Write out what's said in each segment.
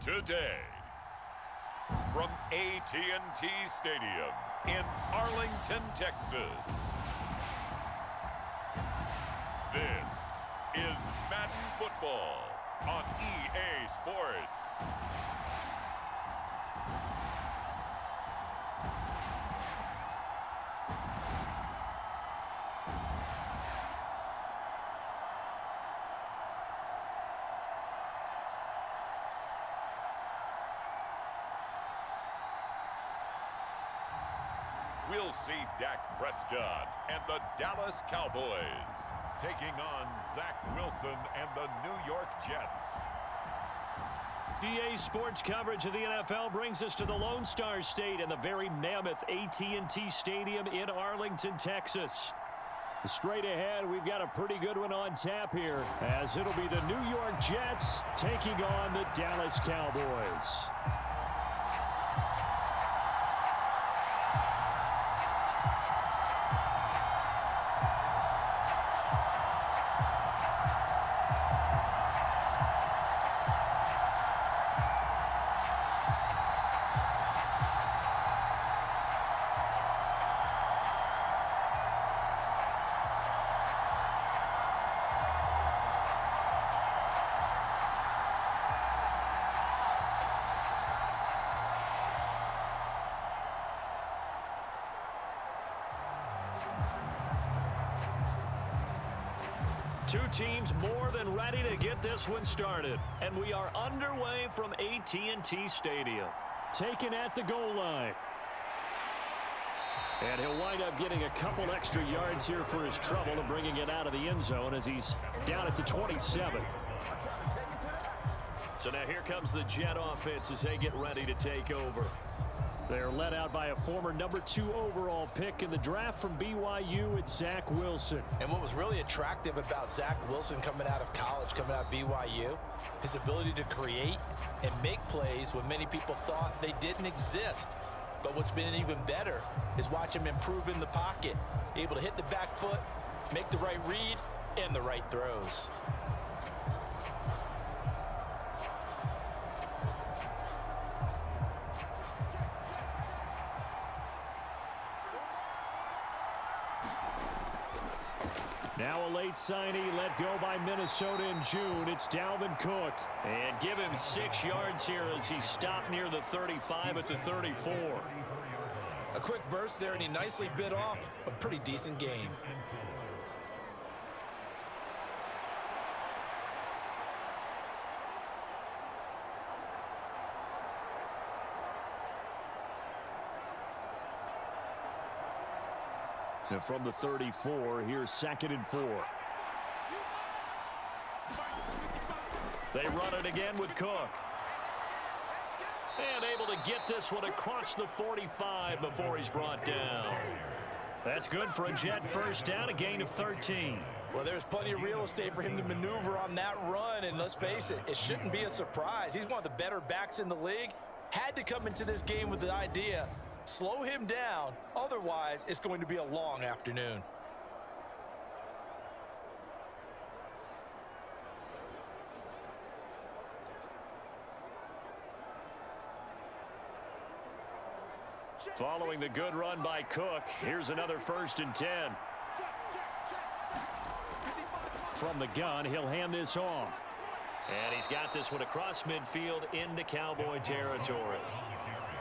today. From AT&T Stadium in Arlington, Texas. This is Madden Football on EA Sports. We'll see Dak Prescott and the Dallas Cowboys taking on Zach Wilson and the New York Jets. EA Sports coverage of the NFL brings us to the Lone Star State and the very mammoth AT&T Stadium in Arlington, Texas. Straight ahead, we've got a pretty good one on tap here, as it'll be the New York Jets taking on the Dallas Cowboys. Two teams more than ready to get this one started. And we are underway from AT&T Stadium. Taken at the goal line. And he'll wind up getting a couple extra yards here for his trouble and bringing it out of the end zone as he's down at the 27. So now here comes the Jet offense as they get ready to take over. They're led out by a former number 2 overall pick in the draft from BYU, it's Zach Wilson. And what was really attractive about Zach Wilson coming out of college, coming out of BYU, his ability to create and make plays when many people thought they didn't exist. But what's been even better is watch him improve in the pocket, able to hit the back foot, make the right read, and the right throws. Now a late signee let go by Minnesota in June. It's Dalvin Cook. And give him 6 yards here as he stopped near the 35 at the 34. A quick burst there, and he nicely bit off a pretty decent game. And from the 34, here's 2nd and 4. They run it again with Cook. And able to get this one across the 45 before he's brought down. That's good for a Jet first down, a gain of 13. Well, there's plenty of real estate for him to maneuver on that run, and let's face it, it shouldn't be a surprise. He's one of the better backs in the league. Had to come into this game with the idea, slow him down, otherwise it's going to be a long afternoon. Following the good run by Cook, here's another 1st and 10. From the gun, he'll hand this off. And he's got this one across midfield into Cowboy territory.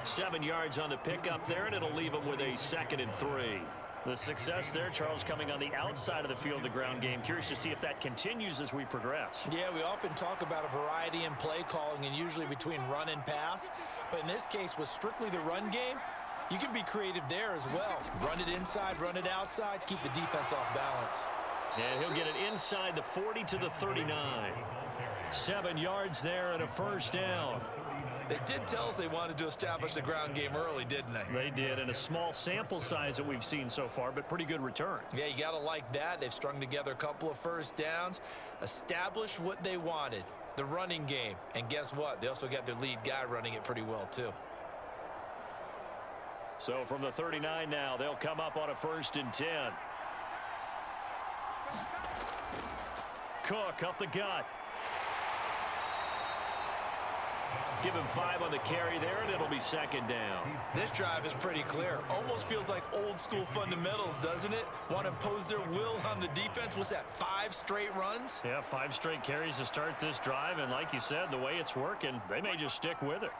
7 yards on the pickup there, and it'll leave him with a 2nd and 3. The success there, Charles, coming on the outside of the field, the ground game. Curious to see if that continues as we progress. Yeah, we often talk about a variety in play calling and usually between run and pass. But in this case, with strictly the run game, you can be creative there as well. Run it inside, run it outside, keep the defense off balance. And he'll get it inside the 40 to the 39. 7 yards there and a 1st down. They did tell us they wanted to establish the ground game early, didn't they? They did, and a small sample size that we've seen so far, but pretty good return. Yeah, you got to like that. They've strung together a couple of 1st downs, established what they wanted, the running game. And guess what? They also got their lead guy running it pretty well, too. So from the 39 now, they'll come up on a 1st and 10. Cook up the gut. Give him 5 on the carry there, and it'll be second down. This drive is pretty clear. Almost feels like old school fundamentals, doesn't it? Want to impose their will on the defense. What's that, 5 straight runs? Yeah, 5 straight carries to start this drive, and like you said, the way it's working, they may just stick with it.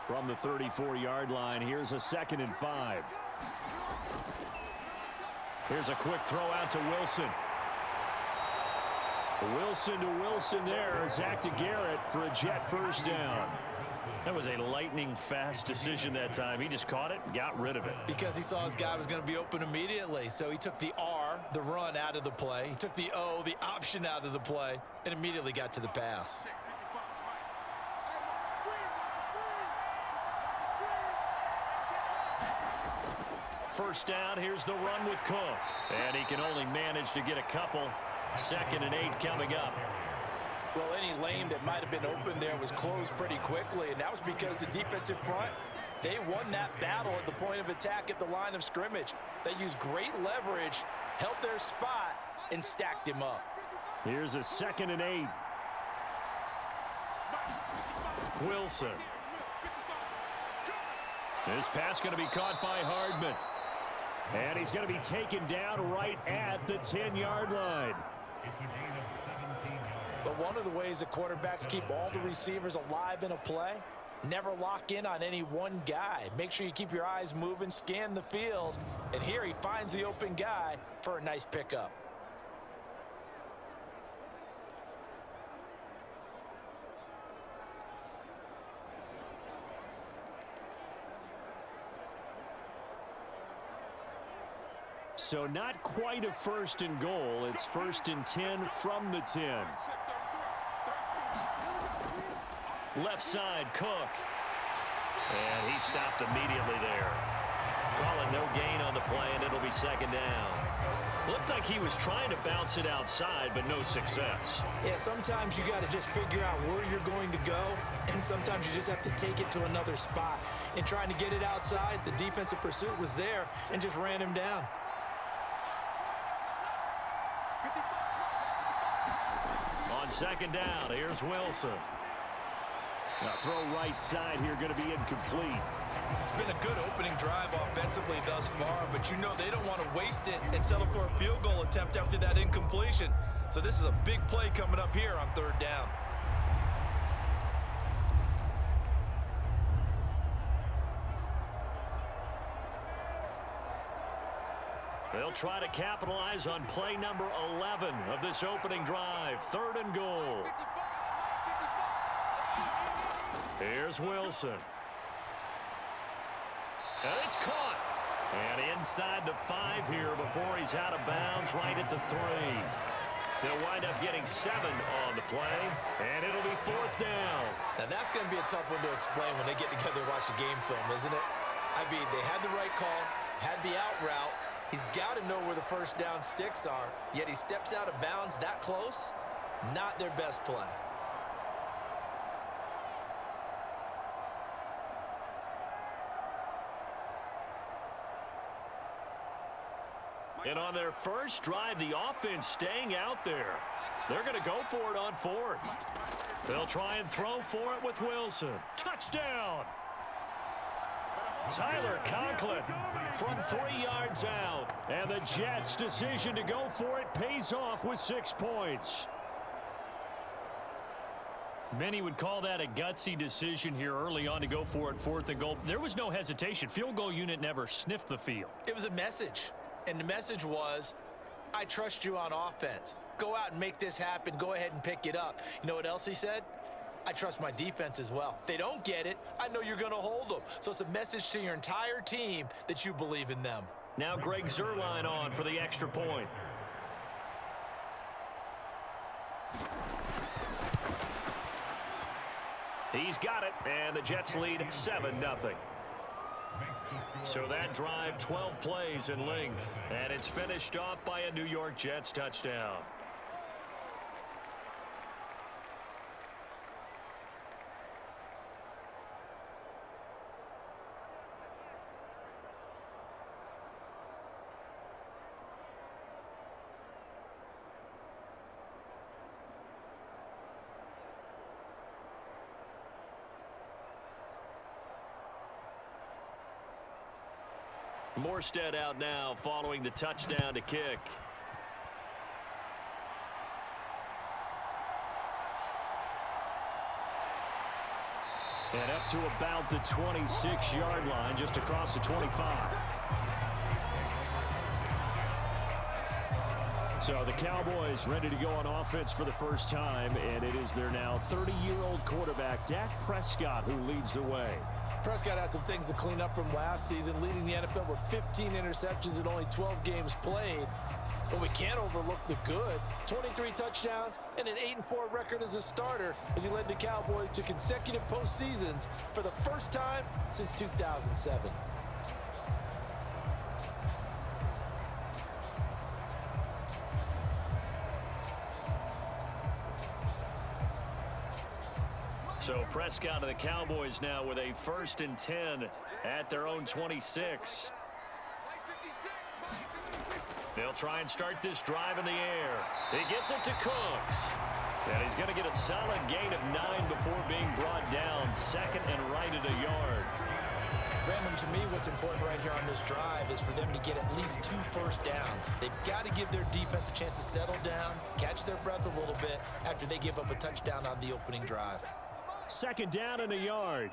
From the 34-yard line, here's a 2nd and 5. Here's a quick throw out to Wilson. Wilson to Wilson there. Zach to Garrett for a Jet first down. That was a lightning-fast decision that time. He just caught it and got rid of it. Because he saw his guy was going to be open immediately. So he took the R, the run, out of the play. He took the O, the option, out of the play, and immediately got to the pass. First down, here's the run with Cook. And he can only manage to get a couple. 2nd and 8 coming up. Well, any lane that might have been open there was closed pretty quickly, and that was because the defensive front, they won that battle at the point of attack at the line of scrimmage. They used great leverage, held their spot, and stacked him up. Here's a 2nd and 8. Wilson. This pass going to be caught by Hardman. And he's going to be taken down right at the 10-yard line. But one of the ways that quarterbacks keep all the receivers alive in a play, never lock in on any one guy. Make sure you keep your eyes moving, scan the field. And here he finds the open guy for a nice pickup. So not quite a 1st and goal. It's 1st and 10 from the 10. Left side, Cook. And he stopped immediately there. Call it no gain on the play, and it'll be 2nd down. Looked like he was trying to bounce it outside, but no success. Yeah, sometimes you got to just figure out where you're going to go, and sometimes you just have to take it to another spot. In trying to get it outside, the defensive pursuit was there and just ran him down. On 2nd down, here's Wilson. Now throw right side here, going to be incomplete. It's been a good opening drive offensively thus far, but you know they don't want to waste it and settle for a field goal attempt after that incompletion. So this is a big play coming up here on 3rd down. They'll try to capitalize on play number 11 of this opening drive. 3rd and goal. Here's Wilson. And it's caught. And inside the 5 here before he's out of bounds right at the 3. They'll wind up getting 7 on the play, and it'll be 4th down. Now that's going to be a tough one to explain when they get together and watch the game film, isn't it? I mean, they had the right call, had the out route. He's got to know where the 1st down sticks are, yet he steps out of bounds that close. Not their best play. And on their first drive, the offense staying out there. They're going to go for it on 4th. They'll try and throw for it with Wilson. Touchdown! Tyler Conklin from 3 yards out. And the Jets' decision to go for it pays off with 6 points. Many would call that a gutsy decision here early on to go for it 4th and goal. There was no hesitation. Field goal unit never sniffed the field. It was a message. And the message was, I trust you on offense. Go out and make this happen. Go ahead and pick it up. You know what else he said? I trust my defense as well. If they don't get it, I know you're going to hold them. So it's a message to your entire team that you believe in them. Now Greg Zuerlein on for the extra point. He's got it, and the Jets lead 7-0. So that drive, 12 plays in length, and it's finished off by a New York Jets touchdown. Morstead out now following the touchdown to kick. And up to about the 26-yard line, just across the 25. So the Cowboys ready to go on offense for the first time, and it is their now 30-year-old quarterback, Dak Prescott, who leads the way. Prescott has some things to clean up from last season, leading the NFL with 15 interceptions in only 12 games played. But we can't overlook the good. 23 touchdowns and an 8-4 record as a starter as he led the Cowboys to consecutive postseasons for the first time since 2007. So Prescott and the Cowboys now with a 1st and 10 at their own 26. They'll try and start this drive in the air. He gets it to Cooks. And he's going to get a solid gain of 9 before being brought down. 2nd and right at a yard. Brandon, to me, what's important right here on this drive is for them to get at least 2 first downs. They've got to give their defense a chance to settle down, catch their breath a little bit after they give up a touchdown on the opening drive. 2nd down and a yard.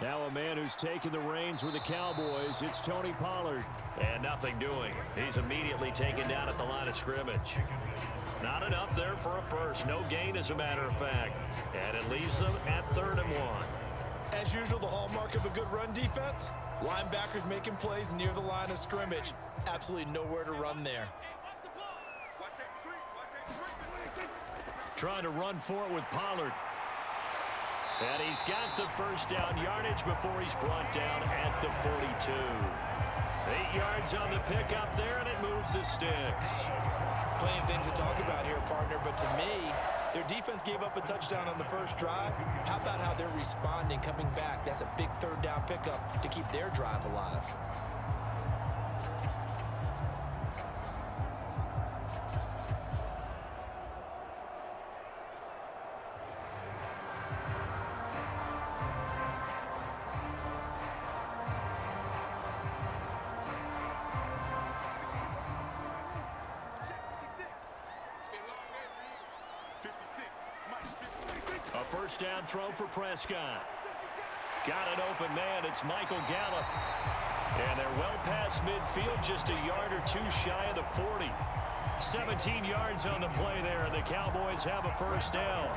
Now a man who's taken the reins with the Cowboys, it's Tony Pollard. And nothing doing. He's immediately taken down at the line of scrimmage. Not enough there for a first. No gain, as a matter of fact. And it leaves them at 3rd and 1. As usual, the hallmark of a good run defense, linebackers making plays near the line of scrimmage. Absolutely nowhere to run there. Trying to run for it with Pollard. And he's got the first down yardage before he's brought down at the 42. 8 yards on the pickup there, and it moves the sticks. Plenty of things to talk about here, partner, but to me, their defense gave up a touchdown on the first drive. How about how they're responding, coming back? That's a big 3rd down pickup to keep their drive alive. A 1st down throw for Prescott. Got an open man. It's Michael Gallup. And they're well past midfield, just a yard or 2 shy of the 40. 17 yards on the play there, and the Cowboys have a 1st down.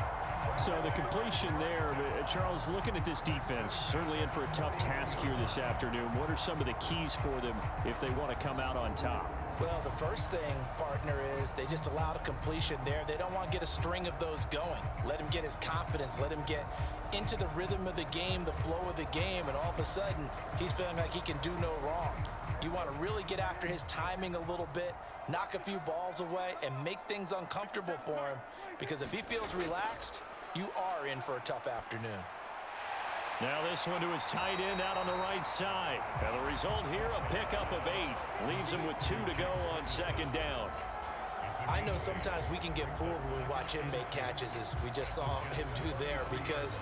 So the completion there, Charles, looking at this defense, certainly in for a tough task here this afternoon. What are some of the keys for them if they want to come out on top? Well, the first thing, partner, is they just allowed a completion there. They don't want to get a string of those going. Let him get his confidence. Let him get into the rhythm of the game, the flow of the game, and all of a sudden, he's feeling like he can do no wrong. You want to really get after his timing a little bit, knock a few balls away, and make things uncomfortable for him, because if he feels relaxed, you are in for a tough afternoon. Now this one to his tight end out on the right side. And the result here, a pickup of 8. Leaves him with 2 to go on 2nd down. I know sometimes we can get fooled when we watch him make catches, as we just saw him do there, because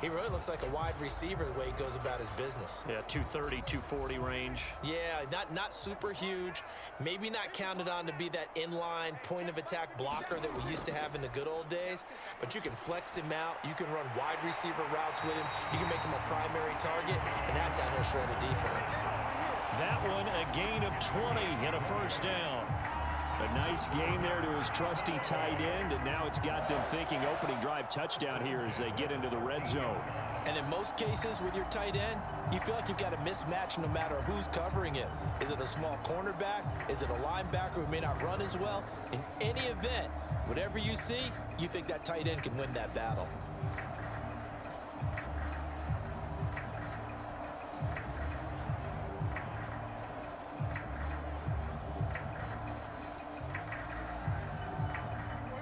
he really looks like a wide receiver the way he goes about his business. Yeah, 230, 240 range. Yeah, not super huge. Maybe not counted on to be that inline point-of-attack blocker that we used to have in the good old days. But you can flex him out. You can run wide receiver routes with him. You can make him a primary target, and that's how he'll shred the defense. That one, a gain of 20 and a 1st down. A nice gain there to his trusty tight end, and now it's got them thinking opening drive touchdown here as they get into the red zone. And in most cases with your tight end, you feel like you've got a mismatch no matter who's covering it. Is it a small cornerback? Is it a linebacker who may not run as well? In any event, whatever you see, you think that tight end can win that battle.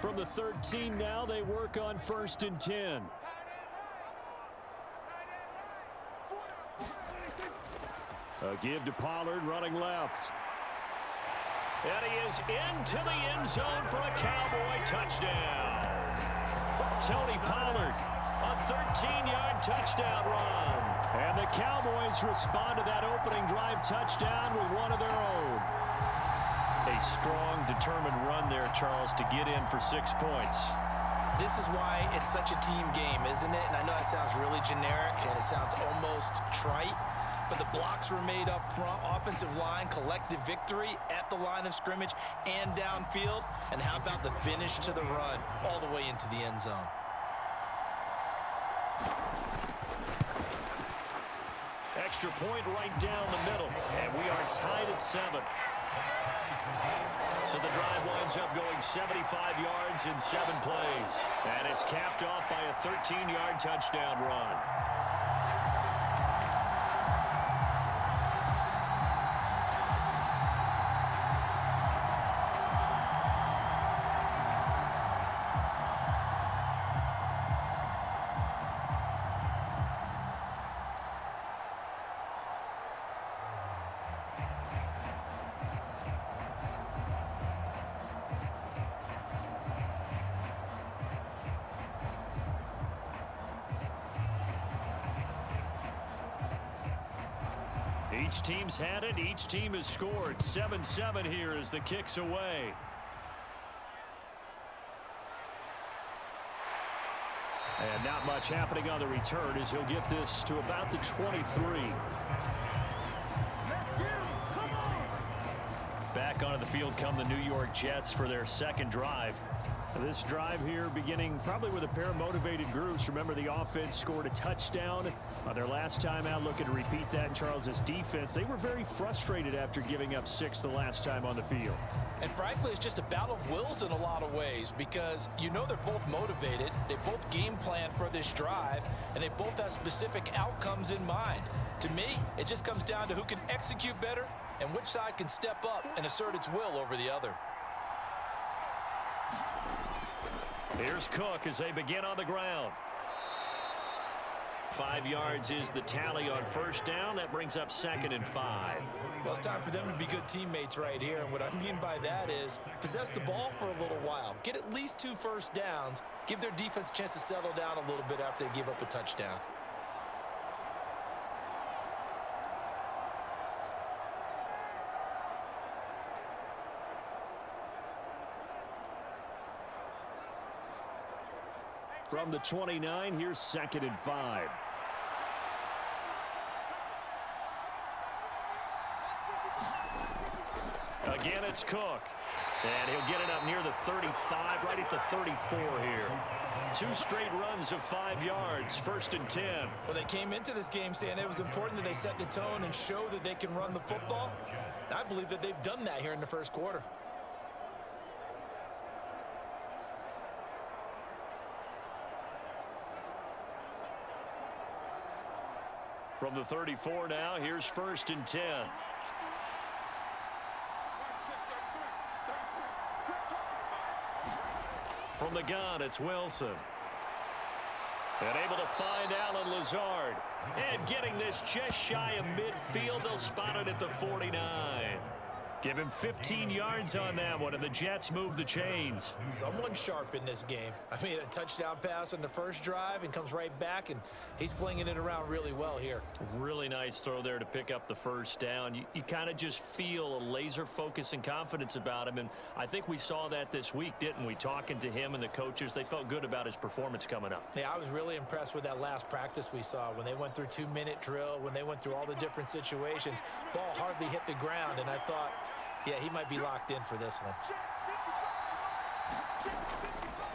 From the 13 now, they work on 1st and 10. A give to Pollard running left. And he is into the end zone for a Cowboy touchdown. Tony Pollard, a 13-yard touchdown run. And the Cowboys respond to that opening drive touchdown with one of their own. A strong, determined run there, Charles, to get in for 6 points. This is why it's such a team game, isn't it? And I know that sounds really generic and it sounds almost trite, but the blocks were made up front, offensive line, collective victory at the line of scrimmage and downfield. And how about the finish to the run all the way into the end zone? Extra point right down the middle, and we are tied at 7. So the drive winds up going 75 yards in 7 plays. And it's capped off by a 13-yard touchdown run. Each team's had it. Each team has scored. 7-7 here as the kick's away. And not much happening on the return as he'll get this to about the 23. Back onto the field come the New York Jets for their second drive. This drive here beginning probably with a pair of motivated groups. Remember, the offense scored a touchdown their last time out, looking to repeat that in Charles's defense. They were very frustrated after giving up 6 the last time on the field. And frankly, it's just a battle of wills in a lot of ways because you know they're both motivated. They both game plan for this drive, and they both have specific outcomes in mind. To me, it just comes down to who can execute better and which side can step up and assert its will over the other. Here's Cook as they begin on the ground. 5 yards is the tally on first down. That brings up 2nd and 5. Well, it's time for them to be good teammates right here. And what I mean by that is possess the ball for a little while. Get at least 2 first downs. Give their defense a chance to settle down a little bit after they give up a touchdown. From the 29, here's 2nd and 5. Again, it's Cook. And he'll get it up near the 35, right at the 34 here. 2 straight runs of 5 yards, 1st and 10. Well, they came into this game saying it was important that they set the tone and show that they can run the football. And I believe that they've done that here in the first quarter. From the 34 now, here's 1st and 10. From the gun, it's Wilson. And able to find Alan Lazard. And getting this just shy of midfield, they'll spot it at the 49. Give him 15 yards on that one, and the Jets move the chains. Someone sharp in this game. I mean, a touchdown pass on the first drive and comes right back, and he's flinging it around really well here. Really nice throw there to pick up the first down. You kind of just feel a laser focus and confidence about him, and I think we saw that this week, didn't we? Talking to him and the coaches, they felt good about his performance coming up. Yeah, I was really impressed with that last practice we saw when they went through 2-minute drill, when they went through all the different situations. Ball hardly hit the ground, and I thought, yeah, he might be locked in for this one.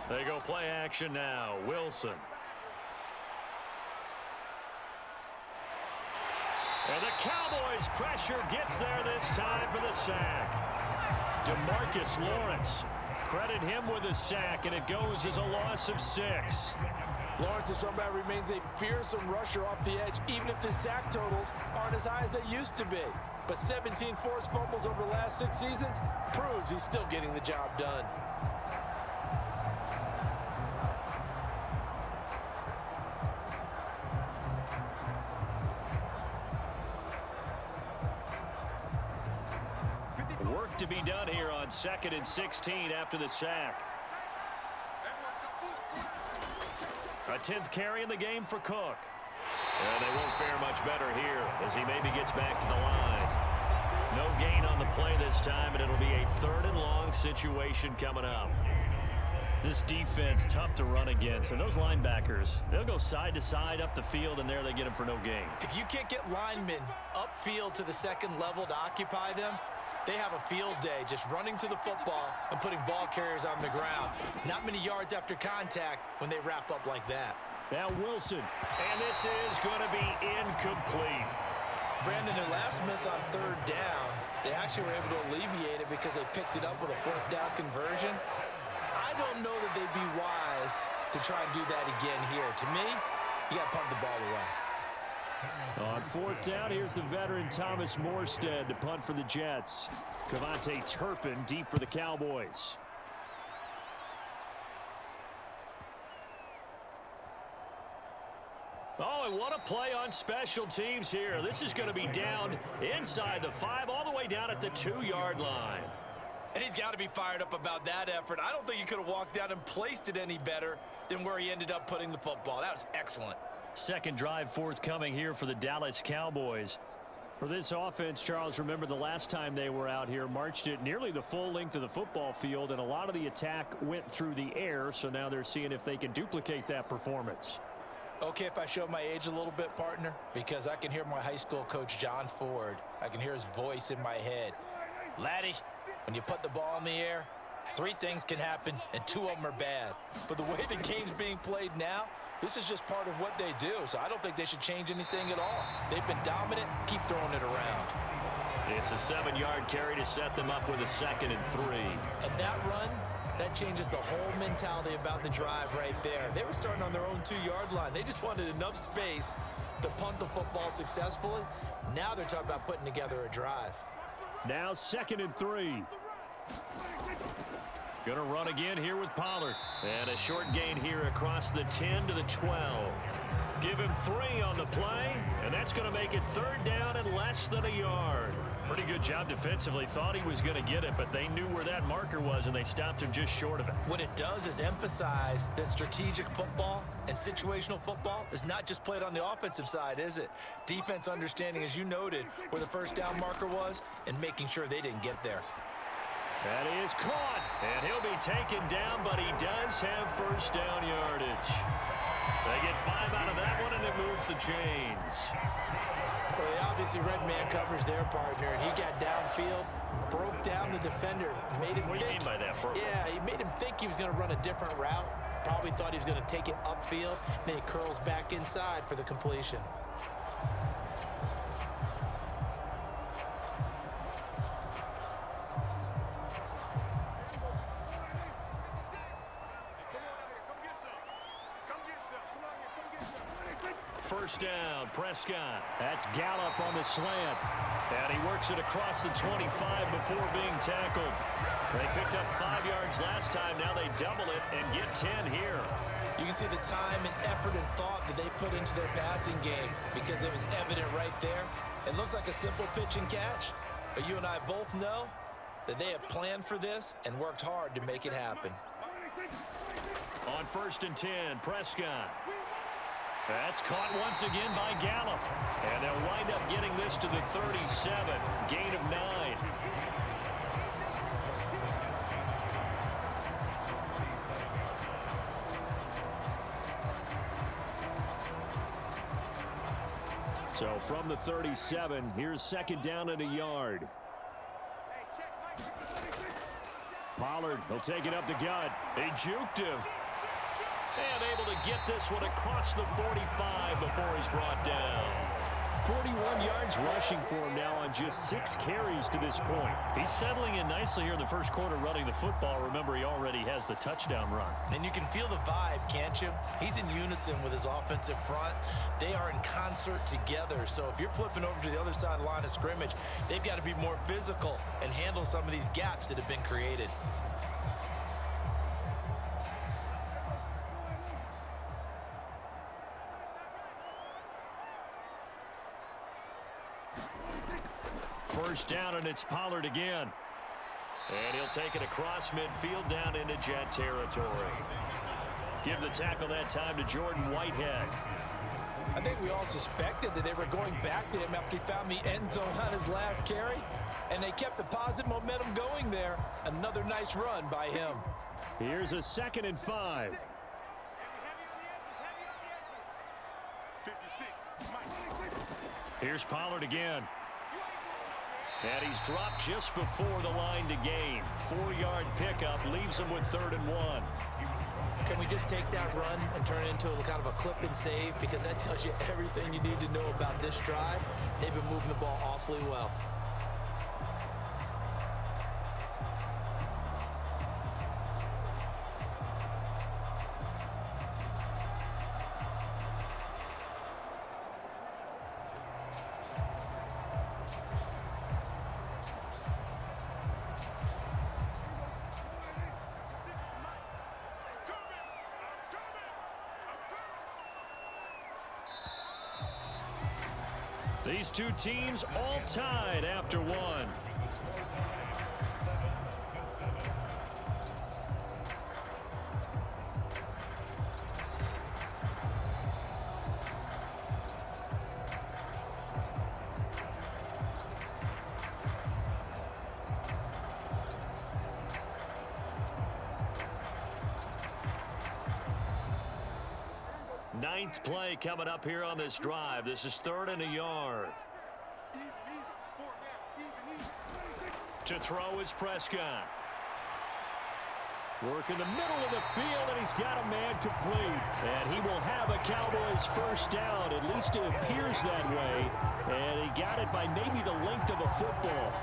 They go play action now. Wilson. And the Cowboys pressure gets there this time for the sack. DeMarcus Lawrence. Credit him with a sack, and it goes as a loss of 6. Lawrence is somebody who remains a fearsome rusher off the edge, even if the sack totals aren't as high as they used to be. But 17 forced fumbles over the last 6 seasons proves he's still getting the job done. Work to be done here on 2nd and 16 after the sack. A 10th carry in the game for Cook. And they won't fare much better here as he maybe gets back to the line. No gain on the play this time, and it'll be a 3rd and long situation coming up. This defense, tough to run against. And those linebackers, they'll go side to side up the field, and there they get them for no gain. If you can't get linemen upfield to the second level to occupy them, they have a field day just running to the football and putting ball carriers on the ground. Not many yards after contact when they wrap up like that. Now Wilson. And this is going to be incomplete. Brandon, their last miss on 3rd down, they actually were able to alleviate it because they picked it up with a 4th down conversion. I don't know that they'd be wise to try and do that again here. To me, you got to punt the ball away. On 4th down, here's the veteran Thomas Morstead to punt for the Jets. Cavante Turpin deep for the Cowboys. Oh, and what a play on special teams here. This is going to be down inside the 5, all the way down at the 2-yard line. And he's got to be fired up about that effort. I don't think he could have walked down and placed it any better than where he ended up putting the football. That was excellent. Second drive forthcoming here for the Dallas Cowboys. For this offense, Charles, remember the last time they were out here, marched it nearly the full length of the football field, and a lot of the attack went through the air, so now they're seeing if they can duplicate that performance. Okay, if I show my age a little bit, partner, because I can hear my high school coach, John Ford. I can hear his voice in my head. Laddie, when you put the ball in the air, 3 things can happen, and 2 of them are bad. But the way the game's being played now, this is just part of what they do, so I don't think they should change anything at all. They've been dominant. Keep throwing it around. It's a 7-yard carry to set them up with a 2nd and 3. And that run, that changes the whole mentality about the drive right there. They were starting on their own 2-yard line. They just wanted enough space to punt the football successfully. Now they're talking about putting together a drive. Now 2nd and 3. Going to run again here with Pollard. And a short gain here across the 10 to the 12. Give him 3 on the play, and that's going to make it 3rd down and less than a yard. Pretty good job defensively. Thought he was going to get it, but they knew where that marker was, and they stopped him just short of it. What it does is emphasize that strategic football and situational football is not just played on the offensive side, is it? Defense understanding, as you noted, where the 1st down marker was and making sure they didn't get there. That is caught, and he'll be taken down, but he does have 1st down yardage. They get 5 out of that one, and it moves the chains. Well, they obviously read man coverage their partner, and he got downfield, broke down the defender, made him What do you mean by that, bro? Yeah, he made him think he was going to run a different route. Probably thought he was going to take it upfield, and then he curls back inside for the completion. First down, Prescott. That's Gallup on the slant. And he works it across the 25 before being tackled. They picked up 5 yards last time. Now they double it and get 10 here. You can see the time and effort and thought that they put into their passing game because it was evident right there. It looks like a simple pitch and catch, but you and I both know that they have planned for this and worked hard to make it happen. On 1st and 10, Prescott. That's caught once again by Gallup. And they'll wind up getting this to the 37. Gain of 9. So from the 37, here's 2nd down and a yard. Pollard, he'll take it up the gut. They juked him. And able to get this one across the 45 before he's brought down. 41 yards rushing for him now on just 6 carries to this point. He's settling in nicely here in the first quarter running the football. Remember, he already has the touchdown run. And you can feel the vibe, can't you? He's in unison with his offensive front. They are in concert together. So if you're flipping over to the other side of the line of scrimmage, they've got to be more physical and handle some of these gaps that have been created. First down, and it's Pollard again. And he'll take it across midfield down into Jet territory. Give the tackle that time to Jordan Whitehead. I think we all suspected that they were going back to him after he found the end zone on his last carry, and they kept the positive momentum going there. Another nice run by him. Here's a 2nd and 5. Here's Pollard again. And he's dropped just before the line to gain. 4-yard pickup leaves him with 3rd and 1. Can we just take that run and turn it into a kind of a clip and save? Because that tells you everything you need to know about this drive. They've been moving the ball awfully well. These two teams all tied after one. Ninth play coming up here on this drive. This is 3rd and a yard. To throw is Prescott. Work in the middle of the field, and he's got a man complete. And he will have a Cowboys first down. At least it appears that way. And he got it by maybe the length of a football.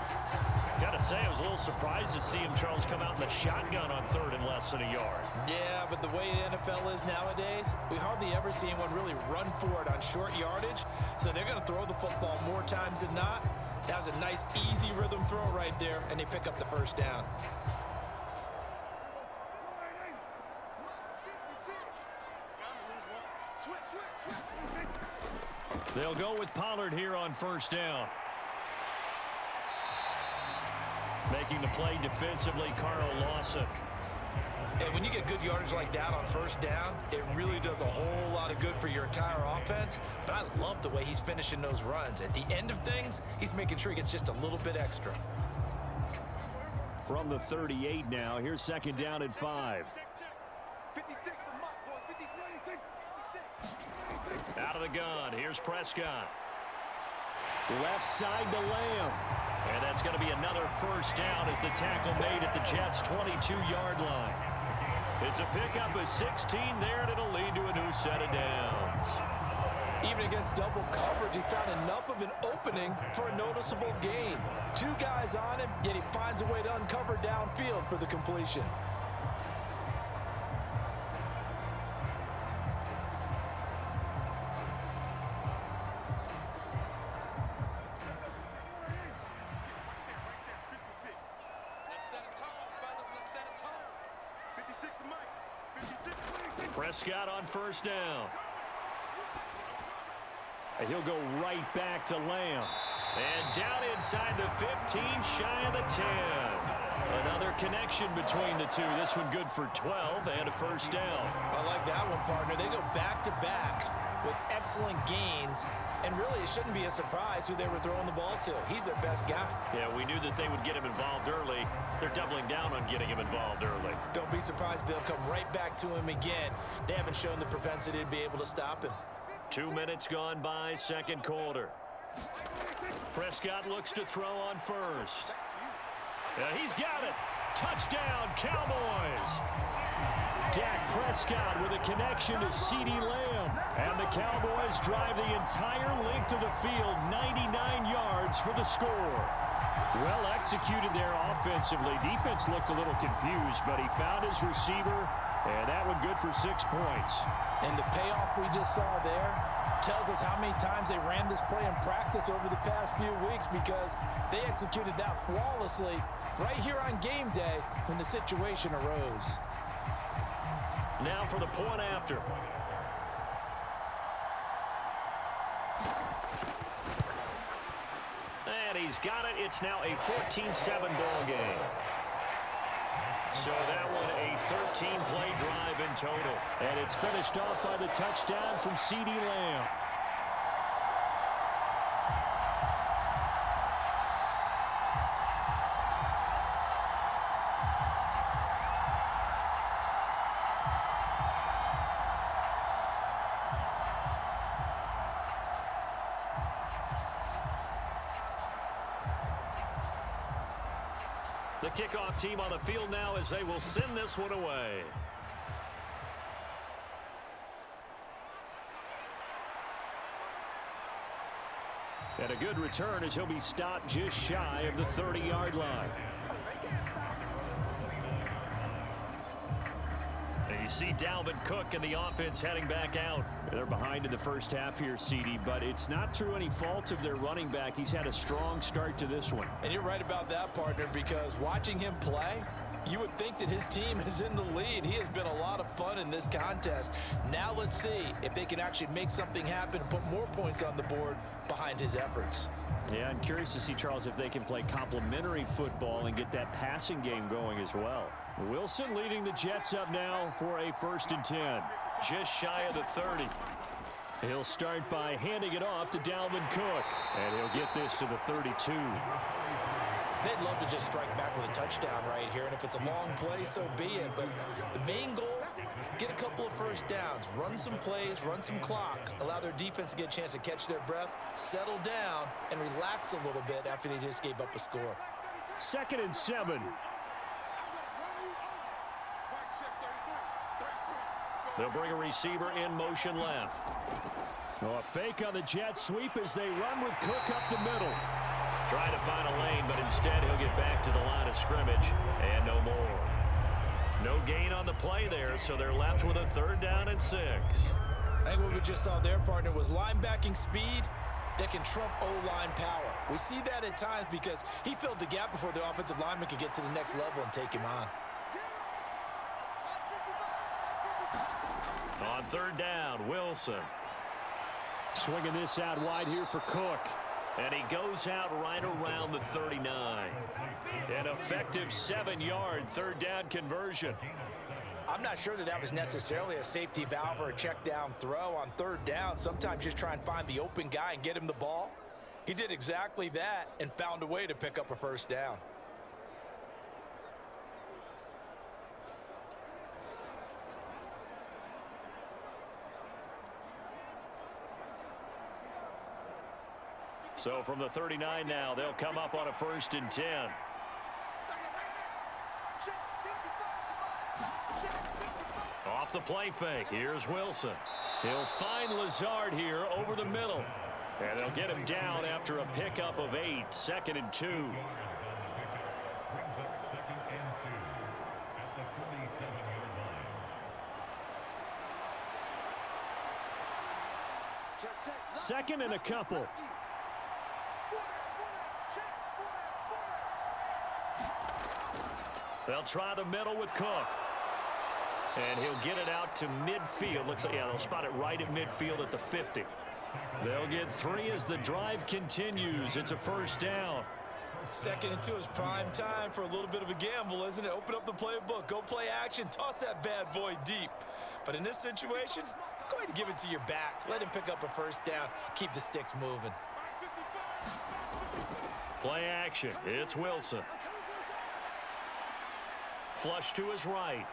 Got to say, I was a little surprised to see him, Charles, come out in the shotgun on 3rd and less than a yard. Yeah, but the way the NFL is nowadays, we hardly ever see anyone really run for it on short yardage. So they're going to throw the football more times than not. That was a nice, easy rhythm throw right there, and they pick up the first down. They'll go with Pollard here on first down. Making the play defensively, Carl Lawson. And when you get good yardage like that on first down, it really does a whole lot of good for your entire offense. But I love the way he's finishing those runs. At the end of things, he's making sure he gets just a little bit extra. From the 38 now, here's 2nd down and 5. Out of the gun, here's Prescott. Left side to Lamb. And that's going to be another first down as the tackle made at the Jets' 22-yard line. It's a pickup of 16 there, and it'll lead to a new set of downs. Even against double coverage, he found enough of an opening for a noticeable gain. 2 guys on him, yet he finds a way to uncover downfield for the completion. Prescott on first down. And he'll go right back to Lamb. And down inside the 15, shy of the 10. Another connection between the two. This one good for 12 and a first down. I like that one, partner. They go back-to-back with excellent gains. And really, it shouldn't be a surprise who they were throwing the ball to. He's their best guy. Yeah, we knew that they would get him involved early. They're doubling down on getting him involved early. Don't be surprised if they'll come right back to him again. They haven't shown the propensity to be able to stop him. 2 minutes gone by, second quarter. Prescott looks to throw on first. He's got it. Touchdown, Cowboys. Dak Prescott with a connection to CeeDee Lamb. And the Cowboys drive the entire length of the field, 99 yards for the score. Well executed there offensively. Defense looked a little confused, but he found his receiver, and that one good for 6 points. And the payoff we just saw there tells us how many times they ran this play in practice over the past few weeks, because they executed that flawlessly right here on game day when the situation arose. Now for the point after. And he's got it. It's now a 14-7 ball game. So that one a 14-play drive in total. And it's finished off by the touchdown from CeeDee Lamb. The kickoff team on the field now as they will send this one away. And a good return as he'll be stopped just shy of the 30-yard line. And you see Dalvin Cook and the offense heading back out. They're behind in the first half here, CD, but it's not through any fault of their running back. He's had a strong start to this one. And you're right about that, partner, because watching him play, you would think that his team is in the lead. He has been a lot of fun in this contest. Now let's see if they can actually make something happen and put more points on the board behind his efforts. Yeah, I'm curious to see, Charles, if they can play complementary football and get that passing game going as well. Wilson leading the Jets up now for a 1st and 10. Just shy of the 30. He'll start by handing it off to Dalvin Cook, and he'll get this to the 32. They'd love to just strike back with a touchdown right here, and if it's a long play, so be it. But the main goal, get a couple of first downs, run some plays, run some clock, allow their defense to get a chance to catch their breath, settle down, and relax a little bit after they just gave up a score. 2nd and 7. They'll bring a receiver in motion left. Oh, a fake on the jet sweep as they run with Cook up the middle. Trying to find a lane, but instead he'll get back to the line of scrimmage and no more. No gain on the play there, so they're left with a 3rd down and 6. I think what we just saw there, partner, was linebacking speed that can trump O-line power. We see that at times because he filled the gap before the offensive lineman could get to the next level and take him on. On 3rd down, Wilson. Swinging this out wide here for Cook. And he goes out right around the 39. An effective 7-yard 3rd down conversion. I'm not sure that that was necessarily a safety valve or a check down throw on 3rd down. Sometimes just try and find the open guy and get him the ball. He did exactly that and found a way to pick up a 1st down. So from the 39 now, they'll come up on a 1st and 10. Off the play fake. Here's Wilson. He'll find Lazard here over the middle. And they'll get him down after a pickup of 8. 2nd and 2. Second and a couple. They'll try the middle with Cook. And he'll get it out to midfield. They'll spot it right at midfield at the 50. They'll get 3 as the drive continues. It's a 1st down. 2nd and 2 is prime time for a little bit of a gamble, isn't it? Open up the playbook, go play action, toss that bad boy deep. But in this situation, go ahead and give it to your back. Let him pick up a 1st down. Keep the sticks moving. Play action. It's Wilson. Flush to his right.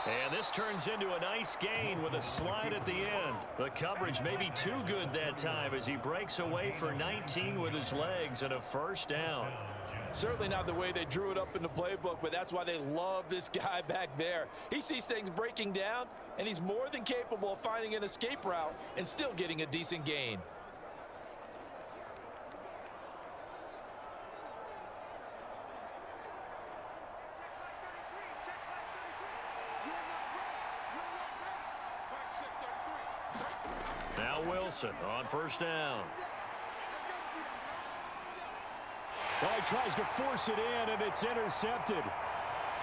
And this turns into a nice gain with a slide at the end. The coverage may be too good that time as he breaks away for 19 with his legs and a 1st down. Certainly not the way they drew it up in the playbook, but that's why they love this guy back there. He sees things breaking down, and he's more than capable of finding an escape route and still getting a decent gain. Now Wilson on 1st down. Well, he tries to force it in, and it's intercepted.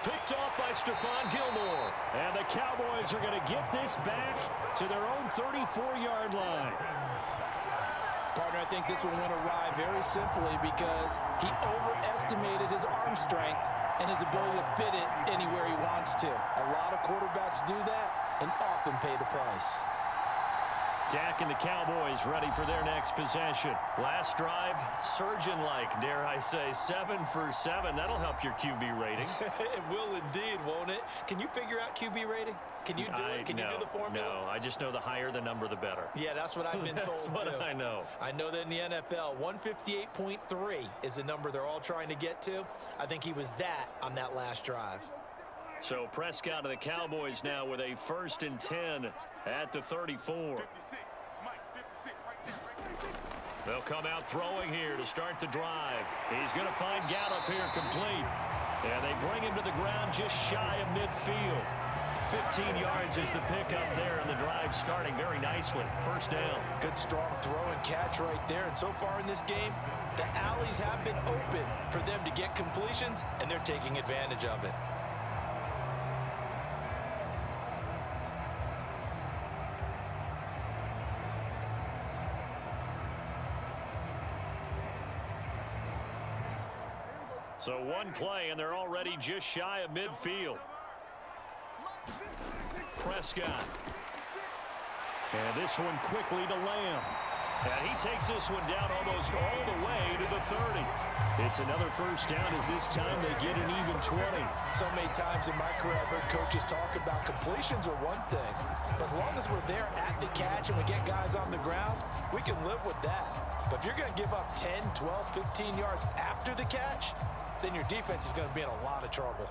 Picked off by Stephon Gilmore. And the Cowboys are going to get this back to their own 34-yard line. Partner, I think this one went awry very simply because he overestimated his arm strength and his ability to fit it anywhere he wants to. A lot of quarterbacks do that and often pay the price. Dak and the Cowboys ready for their next possession. Last drive, surgeon-like, dare I say, 7 for 7. That'll help your QB rating. It will indeed, won't it? Can you figure out QB rating? Can you do it? Can you do the formula? No, I just know the higher the number, the better. Yeah, that's what I've been told, That's what I know. I know that in the NFL, 158.3 is the number they're all trying to get to. I think he was that on that last drive. So Prescott of the Cowboys now with a 1st and 10 at the 34. They'll come out throwing here to start the drive. He's going to find Gallup here complete. And they bring him to the ground just shy of midfield. 15 yards is the pickup there, and the drive starting very nicely. 1st down. Good strong throw and catch right there. And so far in this game, the alleys have been open for them to get completions, and they're taking advantage of it. So one play, and they're already just shy of midfield. Prescott. And this one quickly to Lamb. And he takes this one down almost all the way to the 30. It's another 1st down as this time they get an even 20. So many times in my career I've heard coaches talk about completions are one thing. But as long as we're there at the catch and we get guys on the ground, we can live with that. But if you're going to give up 10, 12, 15 yards after the catch, then your defense is going to be in a lot of trouble.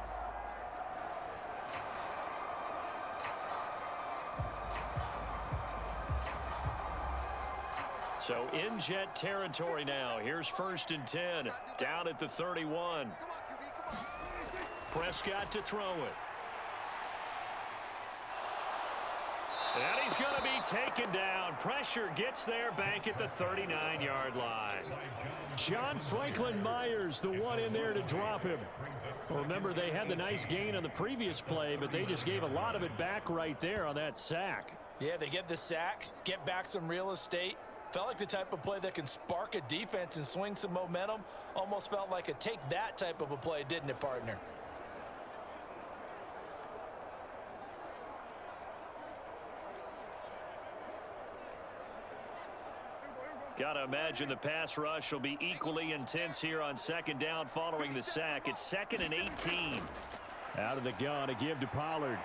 So in Jet territory now. Here's 1st and 10. Down at the 31. Prescott to throw it. And he's going to be taken down. Pressure gets there back at the 39-yard line. John Franklin Myers, the one in there to drop him. Well, remember, they had the nice gain on the previous play, but they just gave a lot of it back right there on that sack. Yeah, they get the sack, get back some real estate. Felt like the type of play that can spark a defense and swing some momentum. Almost felt like a take that type of a play, didn't it, partner? Got to imagine the pass rush will be equally intense here on 2nd down following the sack. It's 2nd and 18. Out of the gun, a give to Pollard.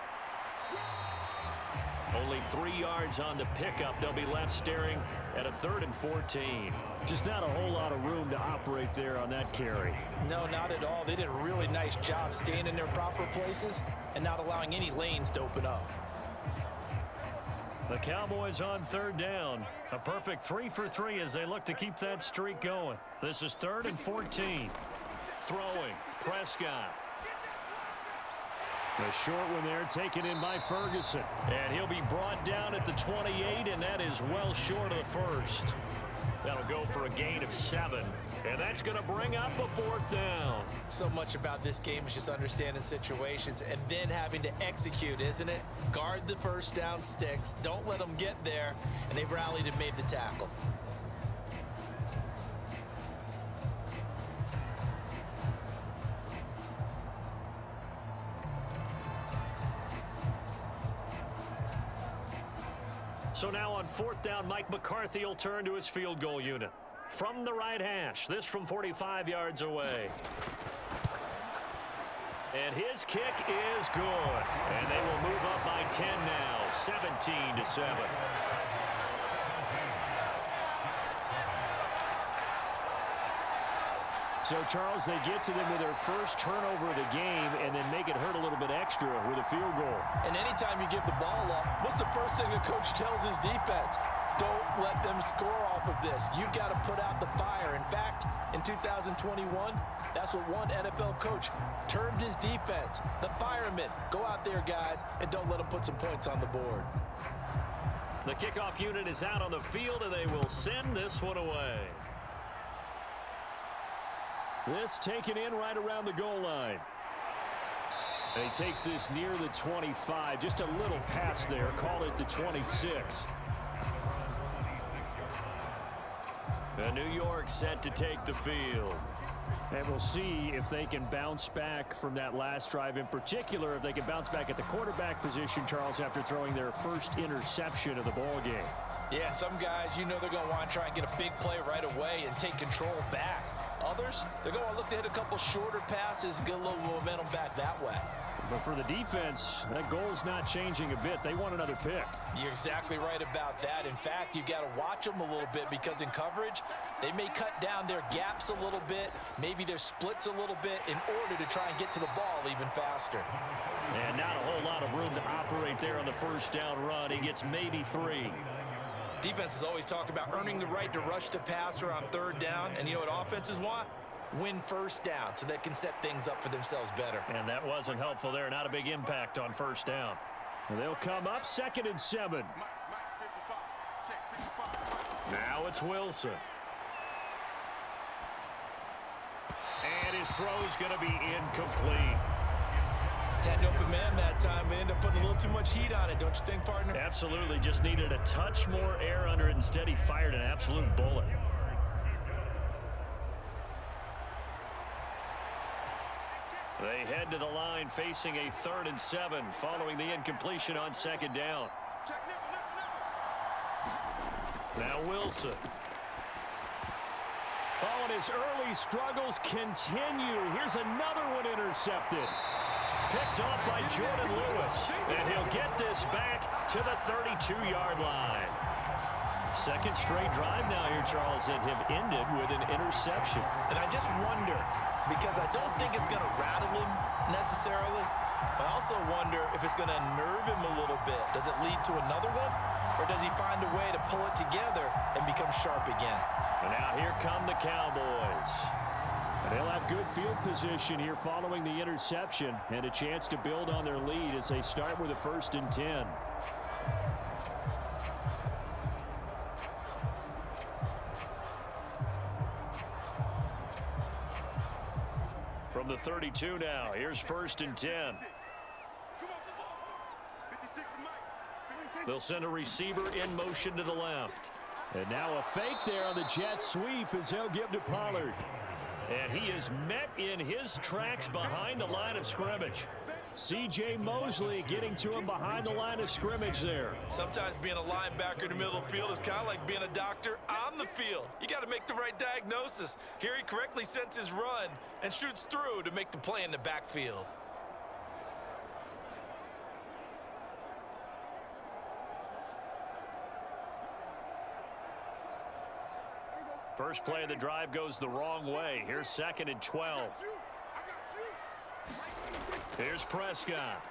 Only 3 yards on the pickup. They'll be left staring at a 3rd and 14. Just not a whole lot of room to operate there on that carry. No, not at all. They did a really nice job staying in their proper places and not allowing any lanes to open up. The Cowboys on 3rd down. A perfect 3 for 3 as they look to keep that streak going. This is 3rd and 14. Throwing. Prescott. The short one there taken in by Ferguson. And he'll be brought down at the 28, and that is well short of the 1st. That'll go for a gain of 7. And that's going to bring up a 4th down. So much about this game is just understanding situations and then having to execute, isn't it? Guard the 1st down sticks. Don't let them get there. And they rallied and made the tackle. So now on 4th down, Mike McCarthy will turn to his field goal unit. From the right hash, this from 45 yards away. And his kick is good. And they will move up by 10 now, 17-7. So, Charles, they get to them with their 1st turnover of the game and then make it hurt a little bit extra with a field goal. And anytime you give the ball up, what's the first thing a coach tells his defense? Don't let them score off of this. You've got to put out the fire. In fact, in 2021, that's what one NFL coach termed his defense. The firemen. Go out there, guys, and don't let them put some points on the board. The kickoff unit is out on the field, and they will send this one away. This taken in right around the goal line. And he takes this near the 25. Just a little pass there. Call it the 26. And New York set to take the field. And we'll see if they can bounce back from that last drive, in particular, if they can bounce back at the quarterback position, Charles, after throwing their first interception of the ball game. Yeah, some guys, they're going to want to try and get a big play right away and take control back. Others, they're going to look to hit a couple shorter passes and get a little momentum back that way. But for the defense, that goal's not changing a bit. They want another pick. You're exactly right about that. In fact, you've got to watch them a little bit because in coverage, they may cut down their gaps a little bit, maybe their splits a little bit in order to try and get to the ball even faster. And not a whole lot of room to operate there on the first down run. He gets maybe 3. Defenses always talk about earning the right to rush the passer on third down, and you know what offenses want? Win first down so they can set things up for themselves better. And that wasn't helpful there. Not a big impact on first down. They'll come up 2nd and 7. Now it's Wilson. And his throw's going to be incomplete. Had an open man that time, but ended up putting a little too much heat on it, don't you think, partner? Absolutely. Just needed a touch more air under it. Instead, he fired an absolute bullet. They head to the line facing a 3rd and 7 following the incompletion on 2nd down. Now Wilson. Oh, and his early struggles continue. Here's another one intercepted. Picked off by Jordan Lewis. And he'll get this back to the 32-yard line. Second straight drive now here, Charles, that have ended with an interception. And I just wonder, because I don't think it's going to rattle him necessarily, I also wonder if it's going to unnerve him a little bit. Does it lead to another one? Or does he find a way to pull it together and become sharp again? And now here come the Cowboys. And they'll have good field position here following the interception and a chance to build on their lead as they start with a 1st and 10. From the 32 now, here's 1st and 10. They'll send a receiver in motion to the left. And now a fake there on the jet sweep as they'll give to Pollard. And he is met in his tracks behind the line of scrimmage. C.J. Mosley getting to him behind the line of scrimmage there. Sometimes being a linebacker in the middle of the field is kind of like being a doctor on the field. You got to make the right diagnosis. Here he correctly sends his run and shoots through to make the play in the backfield. First play of the drive goes the wrong way. Here's 2nd and 12. Here's Prescott.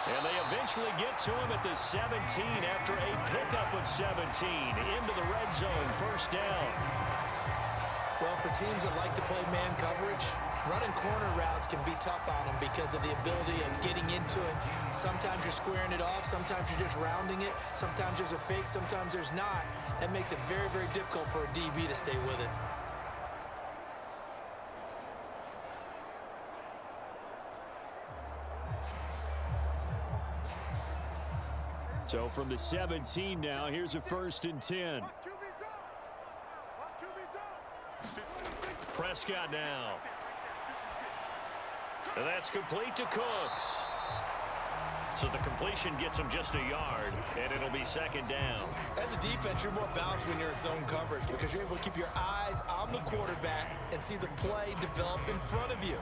And they eventually get to him at the 17 after a pickup of 17 into the red zone. First down. Well, for teams that like to play man coverage, running corner routes can be tough on them because of the ability of getting into it. Sometimes you're squaring it off. Sometimes you're just rounding it. Sometimes there's a fake. Sometimes there's not. That makes it very, very difficult for a DB to stay with it. So from the 17 now, here's a 1st and 10. Prescott now. And that's complete to Cooks. So the completion gets him just a yard, and it'll be 2nd down. As a defense, you're more balanced when you're in zone coverage because you're able to keep your eyes on the quarterback and see the play develop in front of you.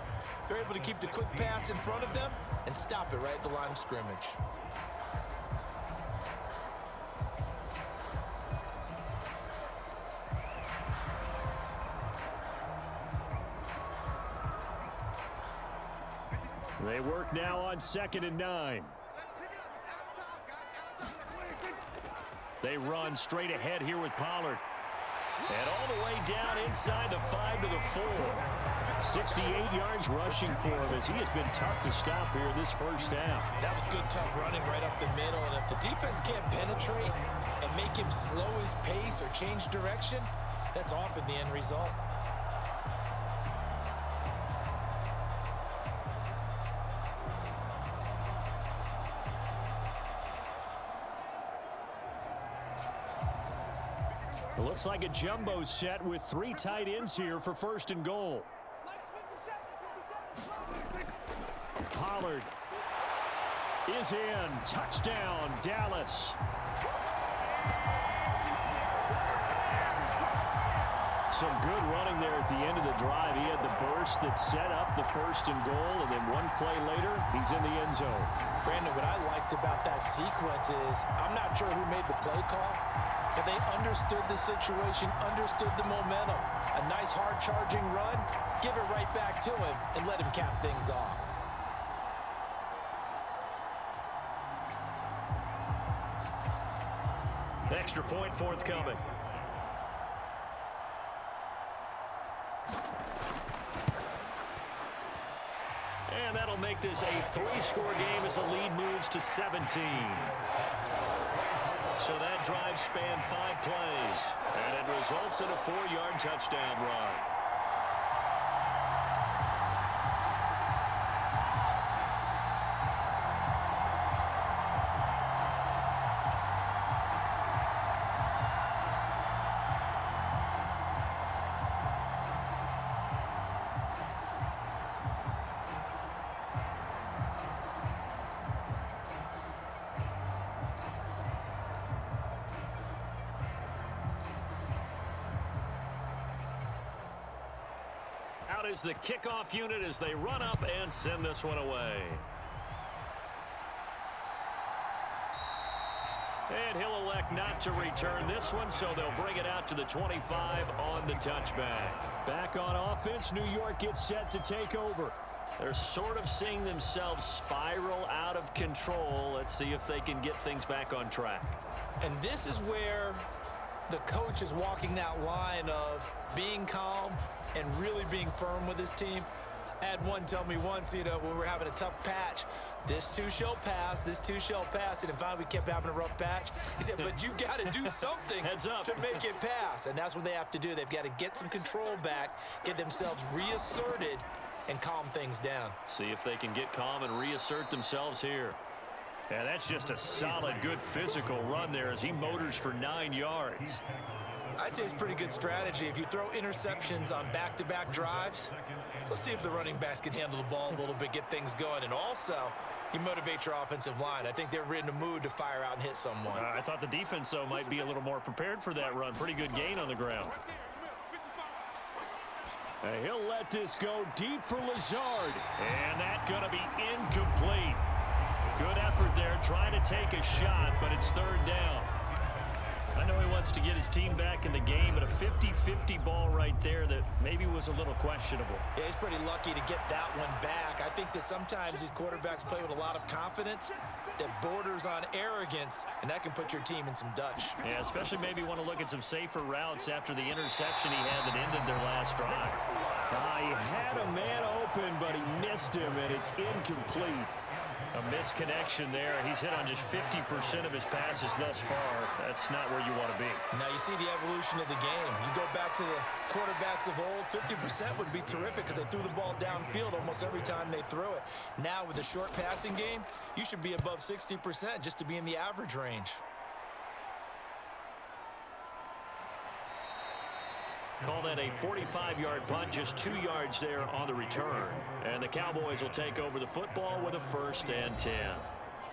You're able to keep the quick pass in front of them and stop it right at the line of scrimmage. They work now on 2nd and 9. They run straight ahead here with Pollard. And all the way down inside the 5 to the 4. 68 yards rushing for him as he has been tough to stop here in this first half. That was good, tough running right up the middle. And if the defense can't penetrate and make him slow his pace or change direction, that's often the end result. It looks like a jumbo set with 3 tight ends here for 1st and goal. Pollard is in. Touchdown, Dallas. Some good running there at the end of the drive. He had the burst that set up the 1st and goal, and then one play later, he's in the end zone. Brandon, what I liked about that sequence is I'm not sure who made the play call, but they understood the situation, understood the momentum. A nice hard-charging run, give it right back to him, and let him cap things off. Extra point forthcoming. And that'll make this a 3-score game as the lead moves to 17. So that drive spanned 5 plays, and it results in a 4-yard touchdown run. Out is the kickoff unit as they run up and send this one away. And he'll elect not to return this one, so they'll bring it out to the 25 on the touchback. Back on offense, New York gets set to take over. They're sort of seeing themselves spiral out of control. Let's see if they can get things back on track. And this is where the coach is walking that line of being calm and really being firm with his team. I had one tell me once, when we were having a tough patch, this too shall pass, this too shall pass. And finally we kept having a rough patch. He said, but you got to do something to make it pass. And that's what they have to do. They've got to get some control back, get themselves reasserted, and calm things down. See if they can get calm and reassert themselves here. Yeah, that's just a solid, good physical run there as he motors for 9 yards. I'd say it's pretty good strategy. If you throw interceptions on back-to-back drives, let's see if the running backs can handle the ball a little bit, get things going. And also, you motivate your offensive line. I think they're in the mood to fire out and hit someone. I thought the defense, though, might be a little more prepared for that run. Pretty good gain on the ground. He'll let this go deep for Lazard. And that's going to be incomplete. Good effort there, trying to take a shot, but it's 3rd down. I know he wants to get his team back in the game, but a 50-50 ball right there that maybe was a little questionable. Yeah, he's pretty lucky to get that one back. I think that sometimes these quarterbacks play with a lot of confidence that borders on arrogance, and that can put your team in some Dutch. Yeah, especially maybe want to look at some safer routes after the interception he had that ended their last drive. He had a man open, but he missed him, and it's incomplete. A misconnection there. He's hit on just 50% of his passes thus far. That's not where you want to be. Now you see the evolution of the game. You go back to the quarterbacks of old, 50% would be terrific because they threw the ball downfield almost every time they threw it. Now with the short passing game, you should be above 60% just to be in the average range. Call that a 45-yard punt, just 2 yards there on the return. And the Cowboys will take over the football with a 1st and 10.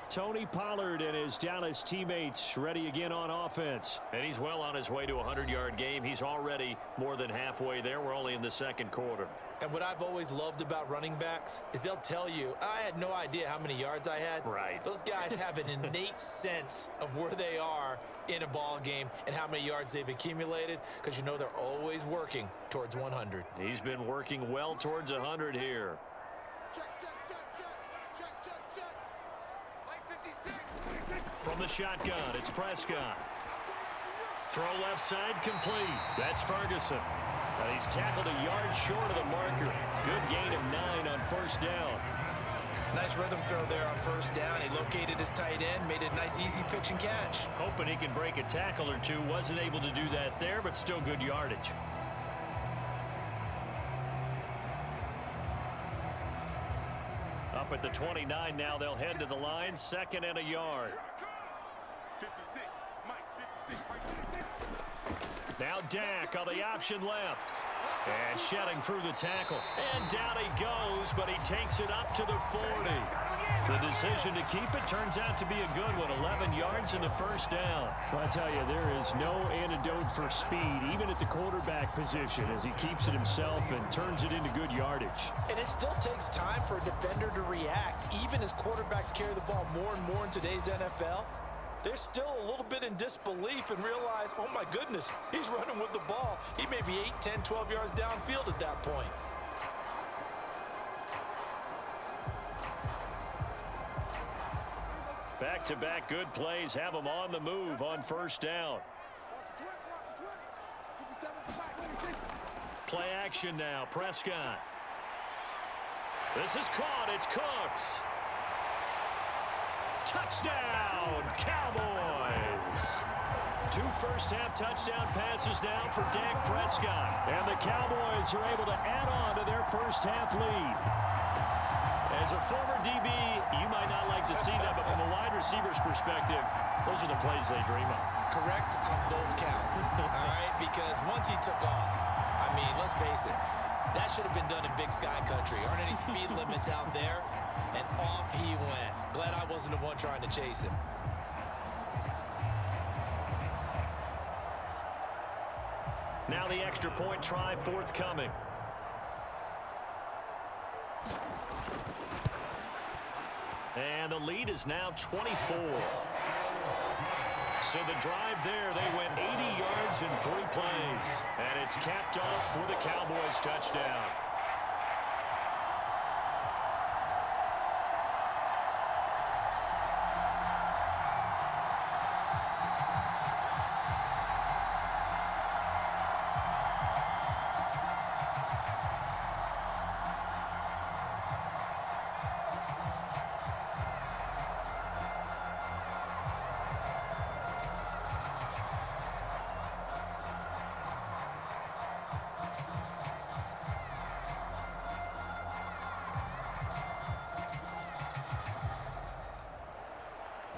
Tony Pollard and his Dallas teammates ready again on offense. And he's well on his way to a 100-yard game. He's already more than halfway there. We're only in the 2nd quarter. And what I've always loved about running backs is they'll tell you, I had no idea how many yards I had. Right. Those guys have an innate sense of where they are in a ball game and how many yards they've accumulated because they're always working towards 100. He's been working well towards 100 here. From the shotgun, it's Prescott. Throw left side complete. That's Ferguson. And he's tackled a yard short of the marker. Good gain of 9 on 1st down. Nice rhythm throw there on 1st down. He located his tight end, made it a nice easy pitch and catch. Hoping he can break a tackle or two. Wasn't able to do that there, but still good yardage. Up at the 29 now, they'll head to the line. 2nd and a yard. 56, Mike, 56, right. Now Dak on the option left. And shedding through the tackle. And down he goes, but he takes it up to the 40. The decision to keep it turns out to be a good one. 11 yards in the first down. Well, I tell you, there is no antidote for speed, even at the quarterback position, as he keeps it himself and turns it into good yardage. And it still takes time for a defender to react. Even as quarterbacks carry the ball more and more in today's NFL, they're still a little bit in disbelief and realize, oh my goodness, he's running with the ball. He may be 8, 10, 12 yards downfield at that point. Back-to-back good plays have him on the move on first down. Play action now, Prescott. This is caught, it's Cooks. Touchdown, Cowboys! 2 first-half touchdown passes now for Dak Prescott. And the Cowboys are able to add on to their first-half lead. As a former DB, you might not like to see that, but from a wide receiver's perspective, those are the plays they dream of. Correct on both counts, all right? Because once he took off, I mean, let's face it, that should have been done in Big Sky Country. Aren't any speed limits out there? And off he went. Glad I wasn't the one trying to chase him. Now the extra point try forthcoming. And the lead is now 24. So the drive there, they went 80 yards in 3 plays. And it's capped off for the Cowboys touchdown.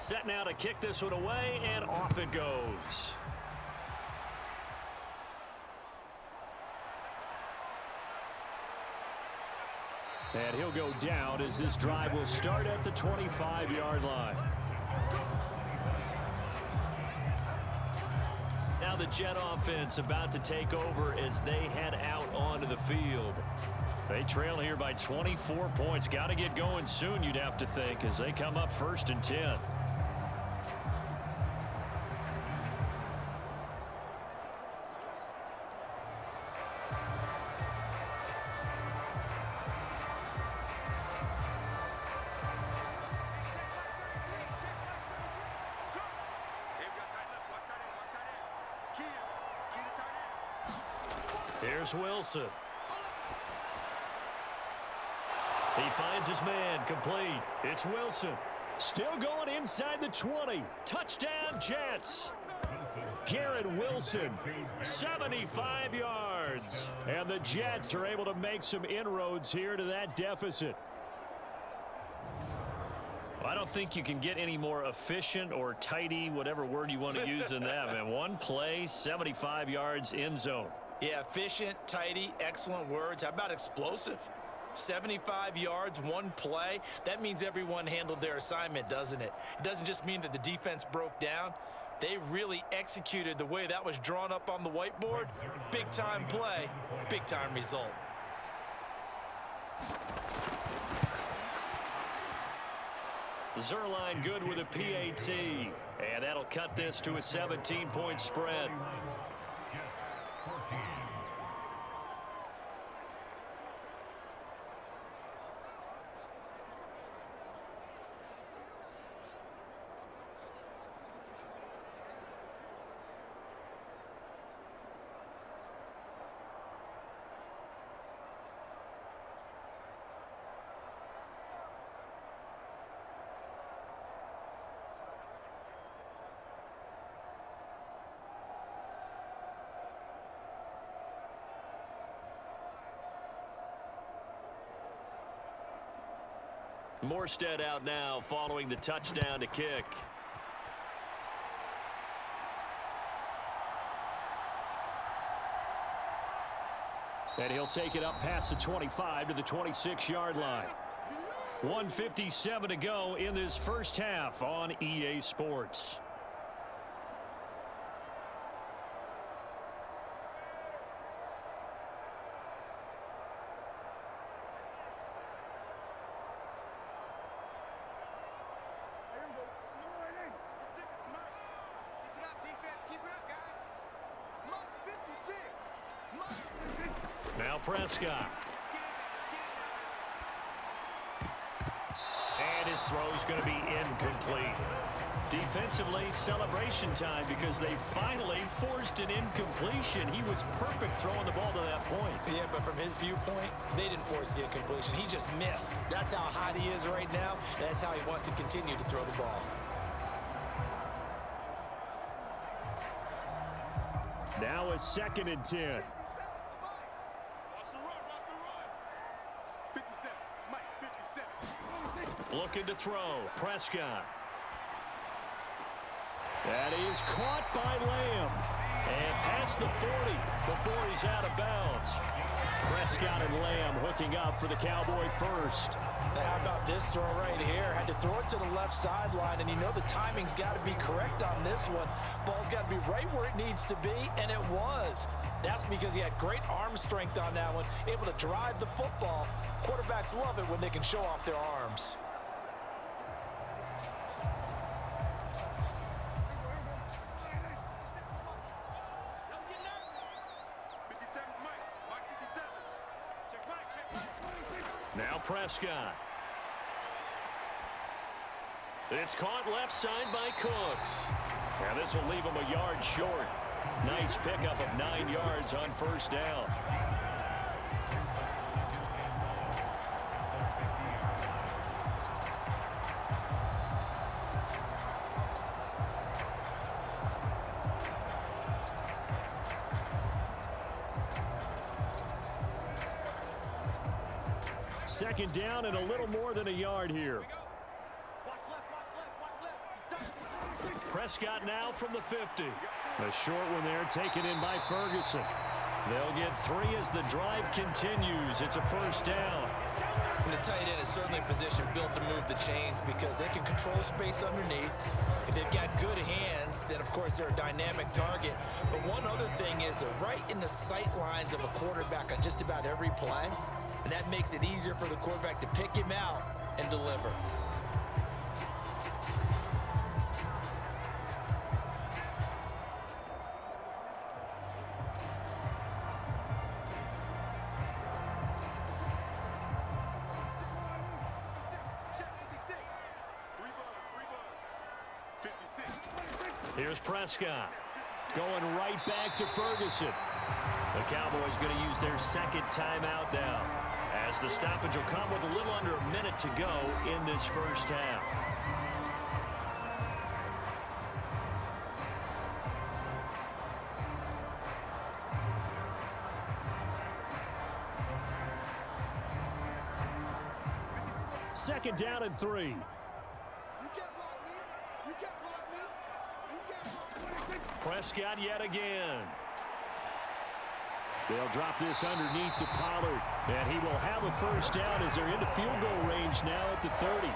Set now to kick this one away, and off it goes. And he'll go down as this drive will start at the 25-yard line. Now the Jet offense about to take over as they head out onto the field. They trail here by 24 points. Got to get going soon, you'd have to think, as they come up 1st and 10. Here's Wilson. He finds his man, complete. It's Wilson. Still going inside the 20. Touchdown, Jets. Garrett Wilson, 75 yards. and the Jets are able to make some inroads here to that deficit. I don't think you can get any more efficient or tidy, whatever word you want to use in that, man. One play, 75 yards, end zone. Yeah, efficient, tidy, excellent words. How about explosive? 75 yards, one play. That means everyone handled their assignment, doesn't it? It doesn't just mean that the defense broke down. They really executed the way that was drawn up on the whiteboard. Big-time play, big-time result. Zerline good with a PAT. And that'll cut this to a 17-point spread. Morstead out now following the touchdown to kick. And he'll take it up past the 25 to the 26-yard line. 1:57 to go in this first half on EA Sports. Now Prescott. And his throw's going to be incomplete. Defensively, celebration time because they finally forced an incompletion. He was perfect throwing the ball to that point. Yeah, but from his viewpoint, they didn't force the incompletion. He just missed. That's how hot he is right now, and that's how he wants to continue to throw the ball. Now a 2nd and 10. Looking to throw. Prescott. That is caught by Lamb. And past the 40 before he's out of bounds. Prescott and Lamb hooking up for the Cowboy first. Now, how about this throw right here? Had to throw it to the left sideline, and you know the timing's got to be correct on this one. Ball's got to be right where it needs to be, and it was. That's because he had great arm strength on that one, able to drive the football. Quarterbacks love it when they can show off their arms. Now Prescott. It's caught left side by Cooks. And this will leave him a yard short. Nice pickup of 9 yards on first down. Second down and a little more than a yard here. Prescott now from the 50. A short one there taken in by Ferguson. They'll get 3 as the drive continues. It's a first down. And the tight end is certainly in position built to move the chains because they can control space underneath. If they've got good hands, then of course they're a dynamic target. But one other thing is they're right in the sight lines of a quarterback on just about every play. And that makes it easier for the quarterback to pick him out and deliver. Here's Prescott. Going right back to Ferguson. The Cowboys going to use their second timeout now, as the stoppage will come with a little under a minute to go in this first half. Second down and 3. Prescott yet again. They'll drop this underneath to Pollard, and he will have a first down as they're into field goal range now at the 30.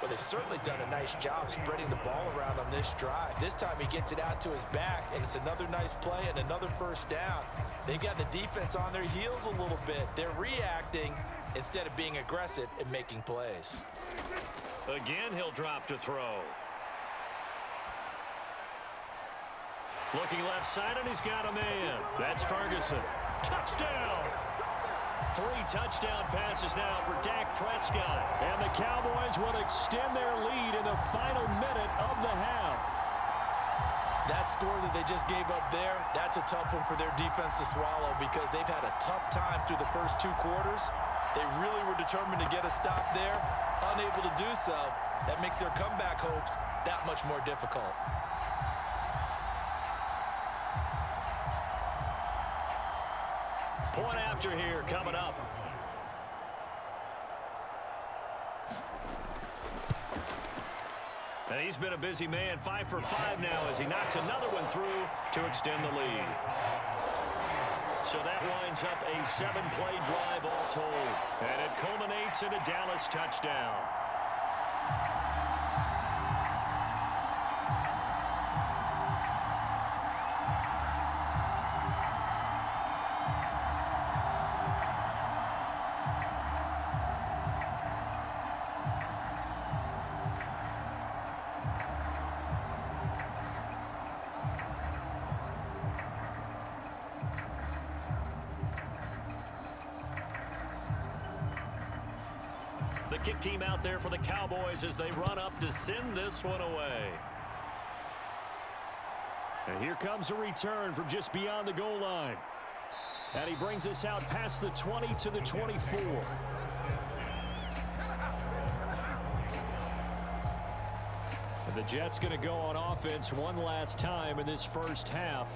Well, they've certainly done a nice job spreading the ball around on this drive. This time he gets it out to his back, and it's another nice play and another first down. They've got the defense on their heels a little bit. They're reacting instead of being aggressive and making plays. Again, he'll drop to throw. Looking left side, and he's got a man. That's Ferguson. Touchdown! 3 touchdown passes now for Dak Prescott. And the Cowboys will extend their lead in the final minute of the half. That score that they just gave up there, that's a tough one for their defense to swallow because they've had a tough time through the first 2 quarters. They really were determined to get a stop there, unable to do so. That makes their comeback hopes that much more difficult. Point after here coming up. And he's been a busy man, 5 for 5 now as he knocks another one through to extend the lead. So that winds up a 7-play drive all told. And it culminates in a Dallas touchdown. The kick team out there for the Cowboys as they run up to send this one away. And here comes a return from just beyond the goal line. And he brings us out past the 20 to the 24. And the Jets going to go on offense one last time in this first half.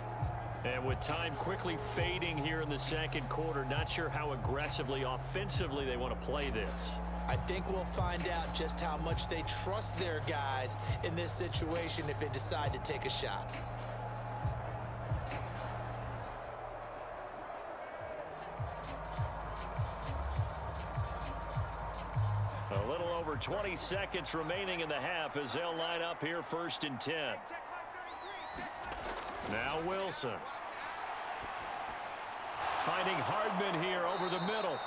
And with time quickly fading here in the second quarter, not sure how aggressively, offensively they want to play this. I think we'll find out just how much they trust their guys in this situation if they decide to take a shot. A little over 20 seconds remaining in the half as they'll line up here 1st and 10. Now Wilson. Finding Hardman here over the middle.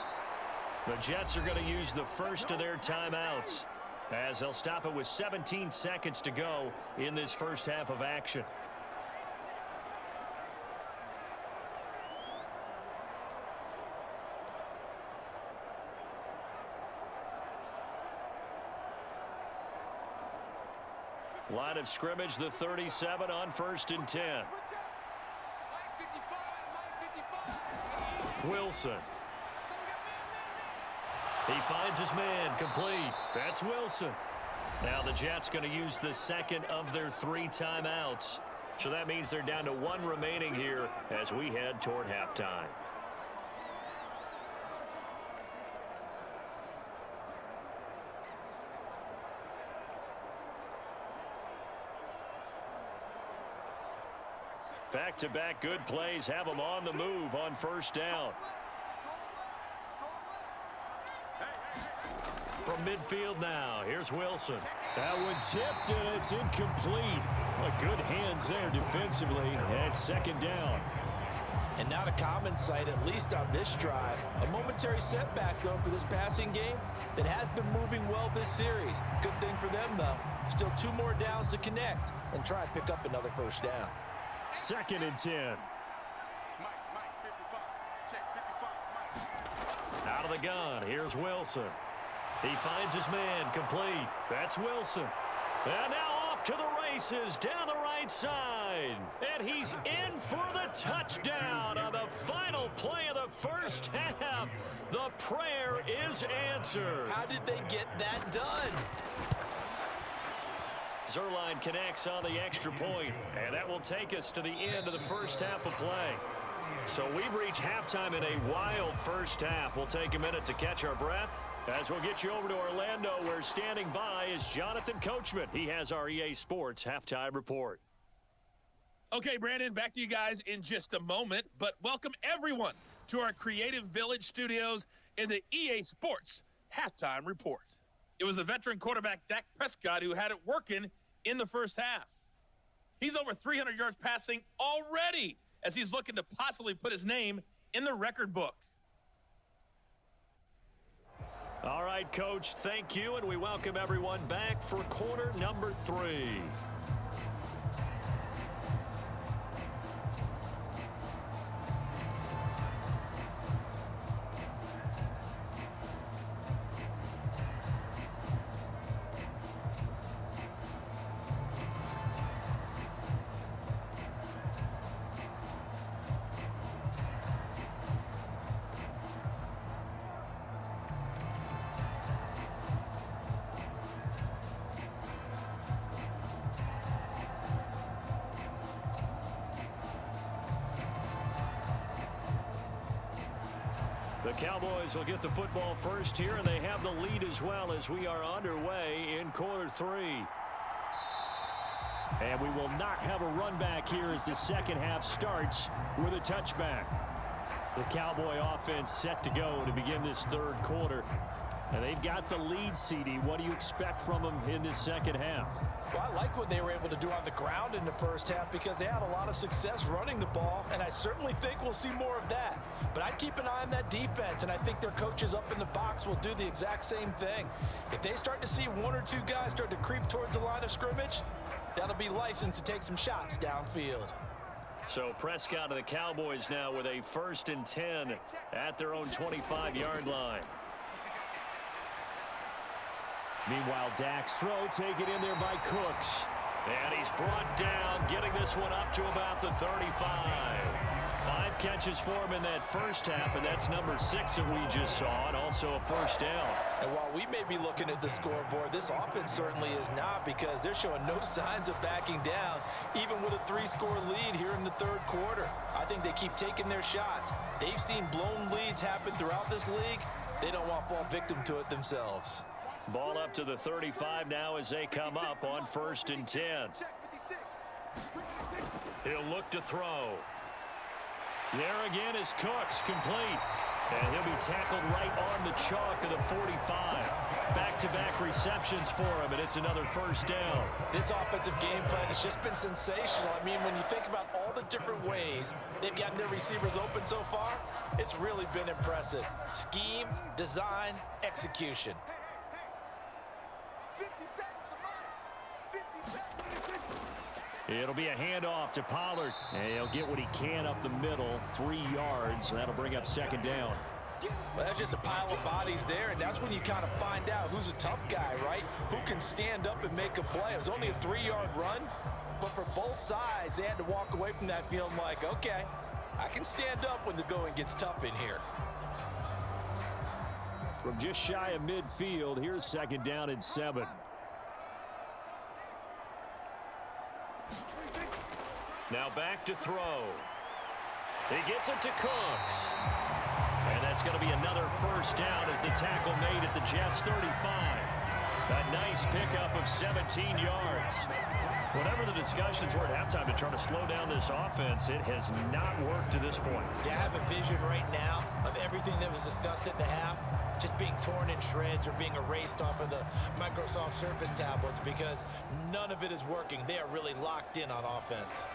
The Jets are going to use the first of their timeouts as they'll stop it with 17 seconds to go in this first half of action. Line of scrimmage, the 37 on 1st and 10. Wilson. He finds his man, complete. That's Wilson. Now the Jets going to use the second of their 3 timeouts. So that means they're down to 1 remaining here as we head toward halftime. Back-to-back good plays have them on the move on 1st down. From midfield now, here's Wilson. That one tipped, and it's incomplete. Well, good hands there defensively. And 2nd down. And not a common sight, at least on this drive. A momentary setback, though, for this passing game that has been moving well this series. Good thing for them, though. Still 2 more downs to connect and try and pick up another 1st down. 2nd and 10. Out of the gun, here's Wilson. He finds his man, complete. That's Wilson. And now off to the races down the right side. And he's in for the touchdown on the final play of the first half. The prayer is answered. How did they get that done? Zerline connects on the extra point, and that will take us to the end of the first half of play. So we've reached halftime in a wild first half. We'll take a minute to catch our breath as we'll get you over to Orlando, where standing by is Jonathan Coachman. He has our EA Sports halftime report. Okay, Brandon, back to you guys in just a moment, but welcome everyone to our Creative Village studios in the EA Sports halftime report. It was the veteran quarterback Dak Prescott who had it working in the first half. He's over 300 yards passing already as he's looking to possibly put his name in the record book. All right, Coach, thank you, and we welcome everyone back for quarter number 3. The Cowboys will get the football first here, and they have the lead as well as we are underway in quarter 3. And we will not have a run back here as the second half starts with a touchback. The Cowboy offense set to go to begin this third quarter. And they've got the lead, CD. What do you expect from them in this second half? Well, I like what they were able to do on the ground in the first half because they had a lot of success running the ball, and I certainly think we'll see more of that. But I'd keep an eye on that defense, and I think their coaches up in the box will do the exact same thing. If they start to see one or two guys start to creep towards the line of scrimmage, that'll be licensed to take some shots downfield. So Prescott of the Cowboys now with a 1st and 10 at their own 25-yard line. Meanwhile, Dak's throw taken in there by Cooks. And he's brought down, getting this one up to about the 35. 5 catches for him in that first half, and that's number 6 that we just saw, and also a first down. And while we may be looking at the scoreboard, this offense certainly is not, because they're showing no signs of backing down, even with a 3-score lead here in the third quarter. I think they keep taking their shots. They've seen blown leads happen throughout this league. They don't want to fall victim to it themselves. Ball up to the 35 now as they come up on 1st and 10. He'll look to throw. There again is Cooks, complete. And he'll be tackled right on the chalk of the 45. Back-to-back receptions for him, and it's another first down. This offensive game plan has just been sensational. I mean, when you think about all the different ways they've gotten their receivers open so far, it's really been impressive. Scheme, design, execution. It'll be a handoff to Pollard. And he'll get what he can up the middle, 3 yards. That'll bring up 2nd down. Well, that's just a pile of bodies there, and that's when you kind of find out who's a tough guy, right? Who can stand up and make a play. It was only a 3-yard run, but for both sides, they had to walk away from that feeling like, okay, I can stand up when the going gets tough in here. From just shy of midfield, here's 2nd down and 7. Now back to throw. He gets it to Cooks. And that's going to be another first down as the tackle made at the Jets' 35. A nice pickup of 17 yards. Whatever the discussions were at halftime to try to slow down this offense, it has not worked to this point. Yeah, I have a vision right now of everything that was discussed at the half just being torn in shreds or being erased off of the Microsoft Surface tablets, because none of it is working. They are really locked in on offense.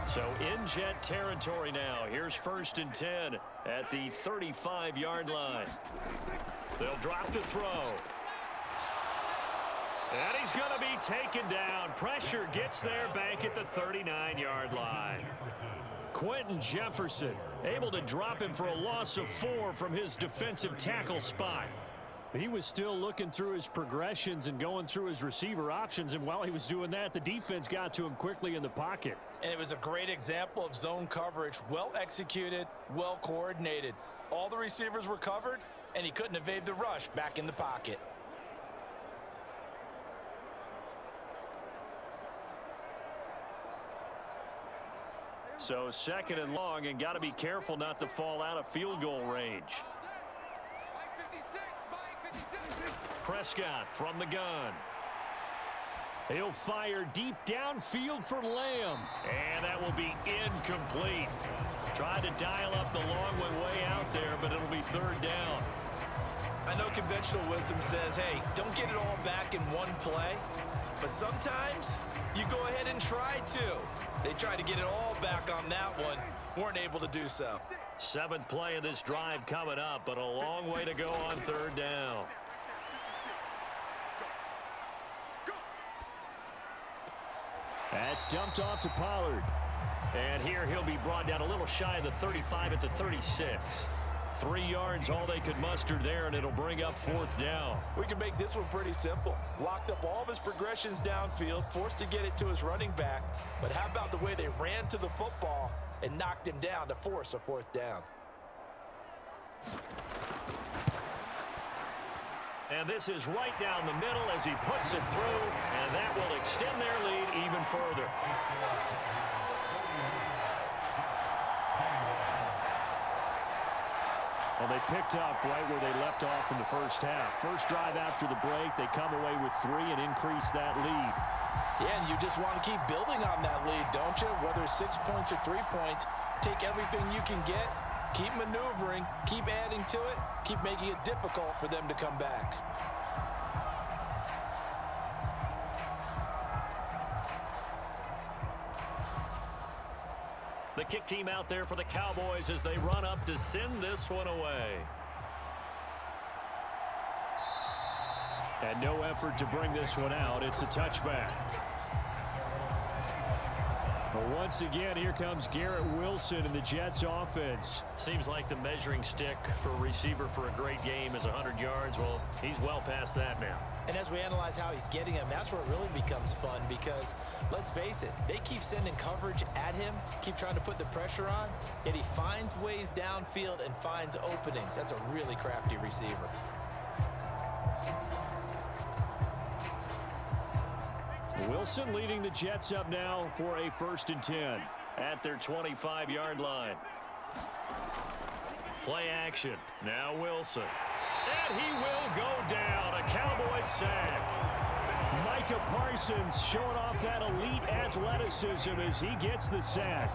So in Jet territory now. Here's 1st and 10 at the 35-yard line. They'll drop to throw. And he's going to be taken down. Pressure gets there back at the 39-yard line. Quentin Jefferson able to drop him for a loss of 4 from his defensive tackle spot. He was still looking through his progressions and going through his receiver options, and while he was doing that, the defense got to him quickly in the pocket. And it was a great example of zone coverage. Well executed, well coordinated. All the receivers were covered, and he couldn't evade the rush back in the pocket. So 2nd and long, and got to be careful not to fall out of field goal range. Prescott from the gun. He'll fire deep downfield for Lamb. And that will be incomplete. Tried to dial up the long one way out there, but it'll be 3rd down. I know conventional wisdom says, hey, don't get it all back in one play. But sometimes you go ahead and try to. They tried to get it all back on that one. Weren't able to do so. 7th play of this drive coming up, but a long way to go on 3rd down. That's dumped off to Pollard. And here he'll be brought down a little shy of the 35 at the 36. 3 yards all they could muster there, and it'll bring up 4th down. We can make this one pretty simple. Locked up all of his progressions downfield, forced to get it to his running back. But how about the way they ran to the football and knocked him down to force a 4th down? And this is right down the middle as he puts it through, and that will extend their lead even further. Well, they picked up right where they left off in the first half. First drive after the break, they come away with 3 and increase that lead. Yeah, and you just want to keep building on that lead, don't you? Whether it's 6 points or 3 points, take everything you can get, keep maneuvering, keep adding to it, keep making it difficult for them to come back. The kick team out there for the Cowboys as they run up to send this one away. And no effort to bring this one out. It's a touchback. But once again, here comes Garrett Wilson in the Jets offense. Seems like the measuring stick for a receiver for a great game is 100 yards. Well, he's well past that now. And as we analyze how he's getting him, that's where it really becomes fun because, let's face it, they keep sending coverage at him, keep trying to put the pressure on, yet he finds ways downfield and finds openings. That's a really crafty receiver. Wilson leading the Jets up now for a 1st and 10. At their 25-yard line. Play action. Now Wilson. And he will go down. A Cowboys sack. Micah Parsons showing off that elite athleticism as he gets the sack.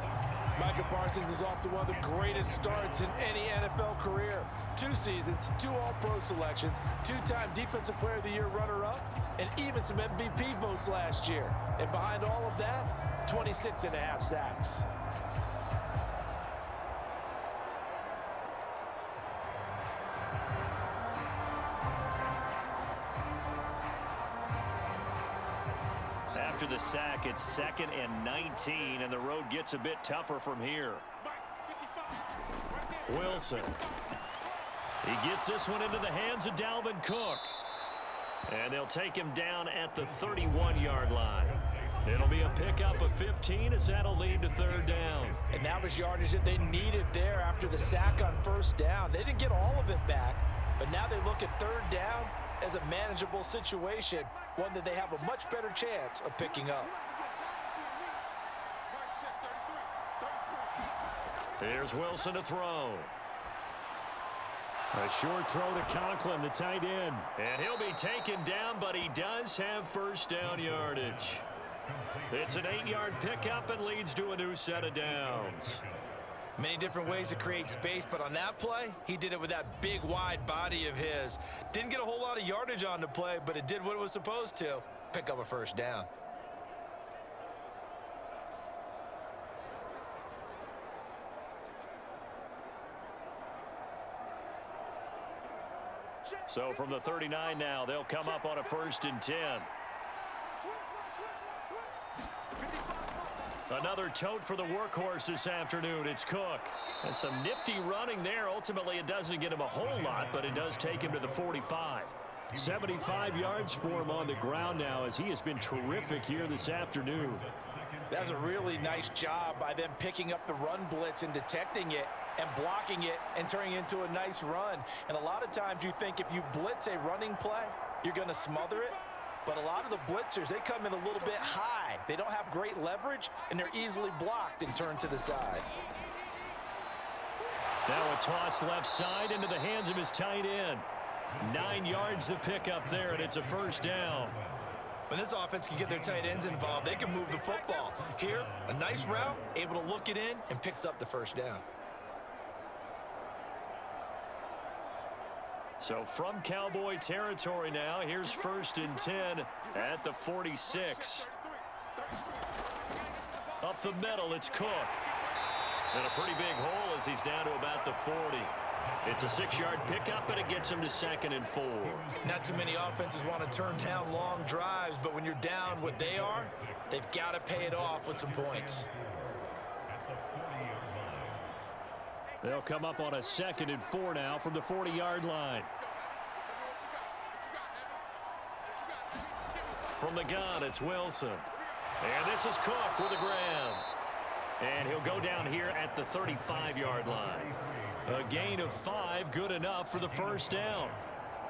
Micah Parsons is off to one of the greatest starts in any NFL career. 2 seasons, 2 All-Pro selections, 2-time Defensive Player of the Year runner-up, and even some MVP votes last year. And behind all of that, 26.5 sacks. After the sack, it's 2nd and 19, and the road gets a bit tougher from here. Wilson. He gets this one into the hands of Dalvin Cook. And they'll take him down at the 31-yard line. It'll be a pickup of 15 as that'll lead to 3rd down. And that was yardage that they needed there after the sack on 1st down. They didn't get all of it back, but now they look at 3rd down as a manageable situation, one that they have a much better chance of picking up. Here's Wilson to throw. A short throw to Conklin, the tight end. And he'll be taken down, but he does have 1st down yardage. It's an 8-yard pickup and leads to a new set of downs. Many different ways to create space, but on that play, he did it with that big, wide body of his. Didn't get a whole lot of yardage on the play, but it did what it was supposed to. Pick up a 1st down. So from the 39 now, they'll come up on a 1st and 10. Another tote for the workhorse this afternoon. It's Cook. And some nifty running there. Ultimately, it doesn't get him a whole lot, but it does take him to the 45. 75 yards for him on the ground now as he has been terrific here this afternoon. That's a really nice job by them picking up the run blitz and detecting it and blocking it and turning it into a nice run. And a lot of times you think if you blitz a running play, you're going to smother it. But a lot of the blitzers, they come in a little bit high. They don't have great leverage, and they're easily blocked and turned to the side. Now a toss left side into the hands of his tight end. 9 yards to pick up there, and it's a 1st down. When this offense can get their tight ends involved, they can move the football. Here, a nice route, able to look it in, and picks up the 1st down. So from Cowboy territory now, here's 1st and 10 at the 46. Up the middle, it's Cook. And a pretty big hole as he's down to about the 40. It's a 6-yard pickup, and it gets him to 2nd and 4. Not too many offenses want to turn down long drives, but when you're down what they are, they've got to pay it off with some points. They'll come up on a 2nd and 4 now from the 40-yard line. From the gun, it's Wilson. And this is Cook with a grab. And he'll go down here at the 35-yard line. A gain of 5, good enough for the 1st down.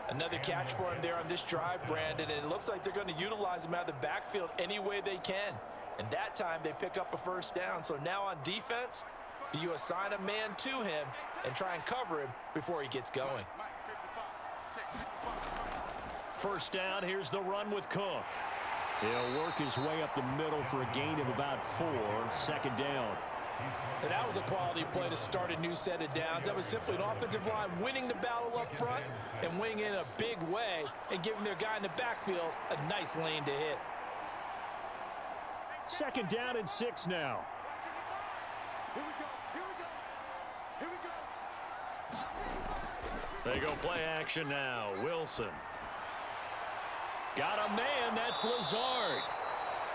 Another catch for him there on this drive, Brandon, and it looks like they're going to utilize him out of the backfield any way they can. And that time they pick up a 1st down. So now on defense, do you assign a man to him and try and cover him before he gets going? 1st down, here's the run with Cook. He'll work his way up the middle for a gain of about 4, second down. And that was a quality play to start a new set of downs. That was simply an offensive line winning the battle up front and winning in a big way and giving their guy in the backfield a nice lane to hit. Second down and 6 now. They go play action now. Wilson. Got a man. That's Lazard.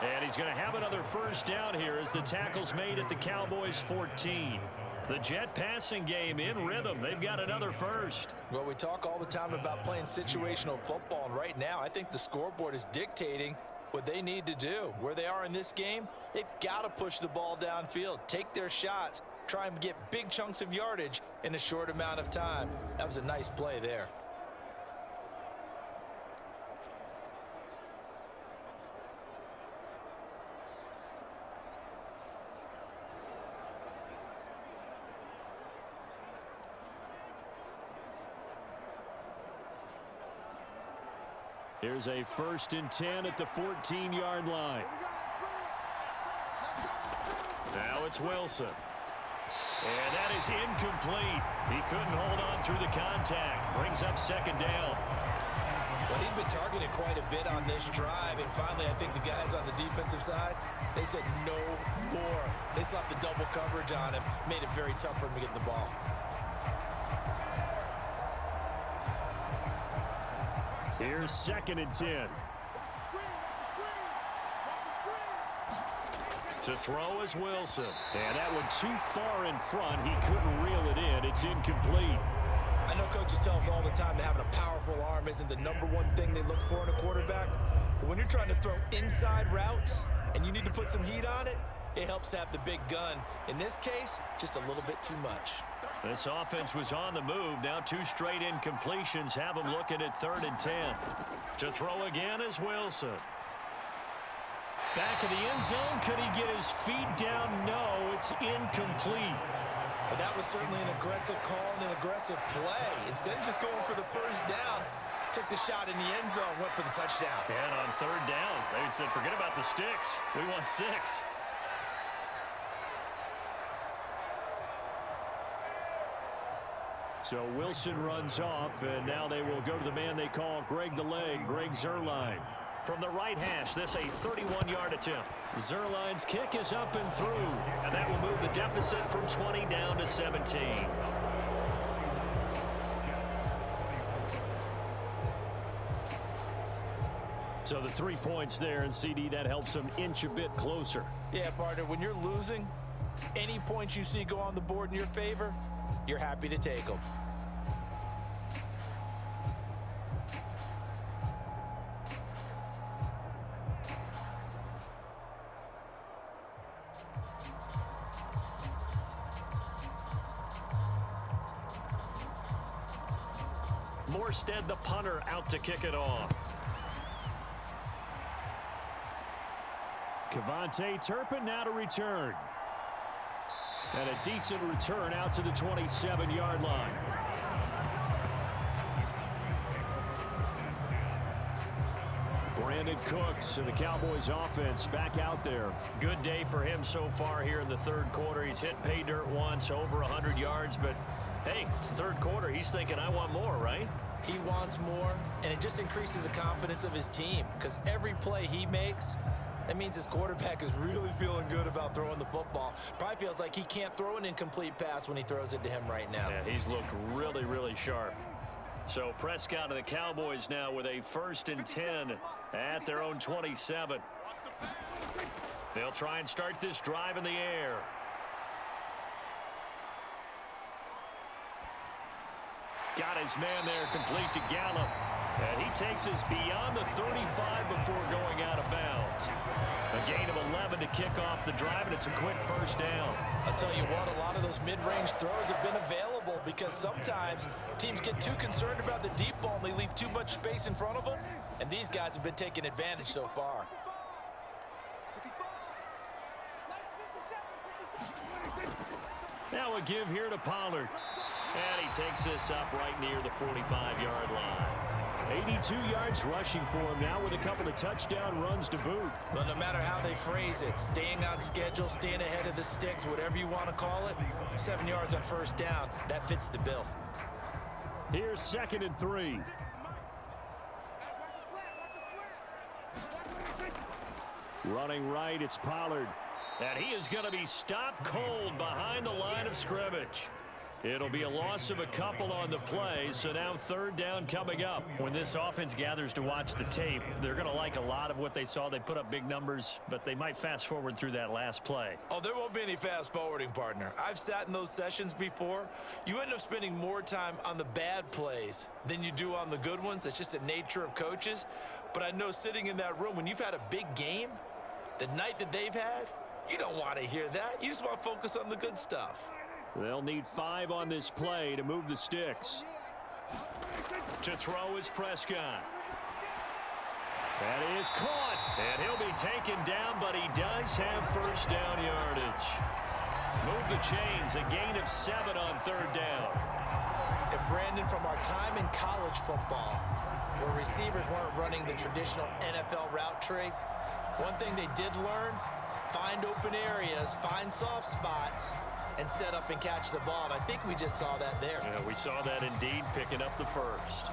And he's going to have another first down here as the tackle's made at the Cowboys 14. The Jet passing game in rhythm. They've got another first. Well, we talk all the time about playing situational football, and right now I think the scoreboard is dictating what they need to do. Where they are in this game, they've got to push the ball downfield, take their shots, try and get big chunks of yardage in a short amount of time. That was a nice play there. Here's a 1st and 10 at the 14-yard line. Now it's Wilson. And that is incomplete. He couldn't hold on through the contact. Brings up second down. Well, he'd been targeted quite a bit on this drive, and finally I think the guys on the defensive side, they said no more. They slapped the double coverage on him, made it very tough for him to get the ball. Here's 2nd and 10. To throw is Wilson. And that one too far in front. He couldn't reel it in. It's incomplete. I know coaches tell us all the time that having a powerful arm isn't the #1 thing they look for in a quarterback. But when you're trying to throw inside routes and you need to put some heat on it, it helps to have the big gun. In this case, just a little bit too much. This offense was on the move. Now 2 straight incompletions have them looking at 3rd and 10. To throw again is Wilson. Back of the end zone. Could he get his feet down? No, it's incomplete. But that was certainly an aggressive call and an aggressive play. Instead of just going for the first down, took the shot in the end zone, went for the touchdown. And on 3rd down, they said, forget about the sticks. We want 6. So Wilson runs off, and now they will go to the man they call Greg the Leg, Greg Zuerlein. From the right hash, this a 31-yard attempt. Zuerlein's kick is up and through, and that will move the deficit from 20 down to 17. So the 3 points there, and CD, that helps them inch a bit closer. Yeah, partner, when you're losing, any points you see go on the board in your favor, you're happy to take them. Morstead, the punter, out to kick it off. Kevontae Turpin now to return. And a decent return out to the 27-yard line. Brandon Cooks and the Cowboys offense back out there. Good day for him so far here in the 3rd quarter. He's hit pay dirt once, over 100 yards, but hey, it's the 3rd quarter. He's thinking, I want more, right? He wants more, and it just increases the confidence of his team because every play he makes, that means his quarterback is really feeling good about throwing the football. Probably feels like he can't throw an incomplete pass when he throws it to him right now. Yeah, he's looked really, really sharp. So Prescott and the Cowboys now with a 1st and 10 at their own 27. They'll try and start this drive in the air. Got his man there, complete to Gallup. And he takes us beyond the 35 before going out of bounds. A gain of 11 to kick off the drive, and it's a quick first down. I'll tell you what, a lot of those mid-range throws have been available because sometimes teams get too concerned about the deep ball and they leave too much space in front of them, and these guys have been taking advantage so far. Now a give here to Pollard. And he takes this up right near the 45-yard line. 82 yards rushing for him now with a couple of touchdown runs to boot. Well, no matter how they phrase it, staying on schedule, staying ahead of the sticks, whatever you want to call it, 7 yards on first down, that fits the bill. Here's 2nd and 3. Running right, it's Pollard. And he is going to be stopped cold behind the line of scrimmage. It'll be a loss of a couple on the play, so now 3rd down coming up. When this offense gathers to watch the tape, they're going to like a lot of what they saw. They put up big numbers, but they might fast forward through that last play. Oh, there won't be any fast forwarding, partner. I've sat in those sessions before. You end up spending more time on the bad plays than you do on the good ones. It's just the nature of coaches. But I know sitting in that room, when you've had a big game, the night that they've had, you don't want to hear that. You just want to focus on the good stuff. They'll need 5 on this play to move the sticks. To throw is Prescott. That is caught. And he'll be taken down, but he does have first down yardage. Move the chains, a gain of 7 on 3rd down. And Brandon, from our time in college football, where receivers weren't running the traditional NFL route tree, one thing they did learn, find open areas, find soft spots, and set up and catch the ball. And I think we just saw that there. Yeah, we saw that indeed, picking up the first.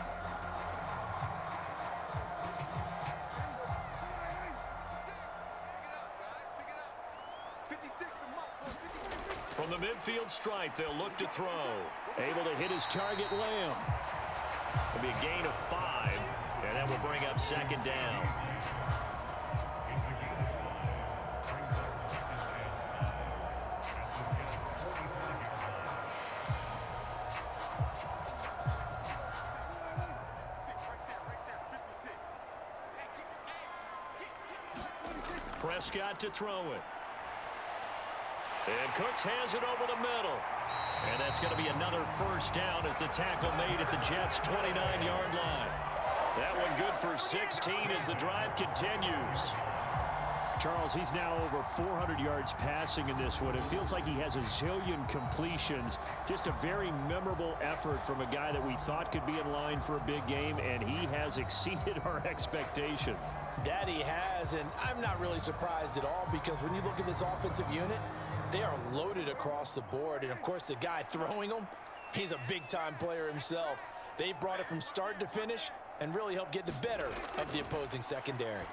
From the midfield stripe, they'll look to throw. Able to hit his target, Lamb. It'll be a gain of 5, and that will bring up 2nd down. Prescott to throw it. And Cooks has it over the middle. And that's going to be another first down as the tackle made at the Jets' 29-yard line. That one good for 16 as the drive continues. Charles, he's now over 400 yards passing in this one. It feels like he has a zillion completions. Just a very memorable effort from a guy that we thought could be in line for a big game, and he has exceeded our expectations. That he has, and I'm not really surprised at all, because when you look at this offensive unit, they are loaded across the board. And, of course, the guy throwing them, he's a big-time player himself. They brought it from start to finish and really helped get the better of the opposing secondary.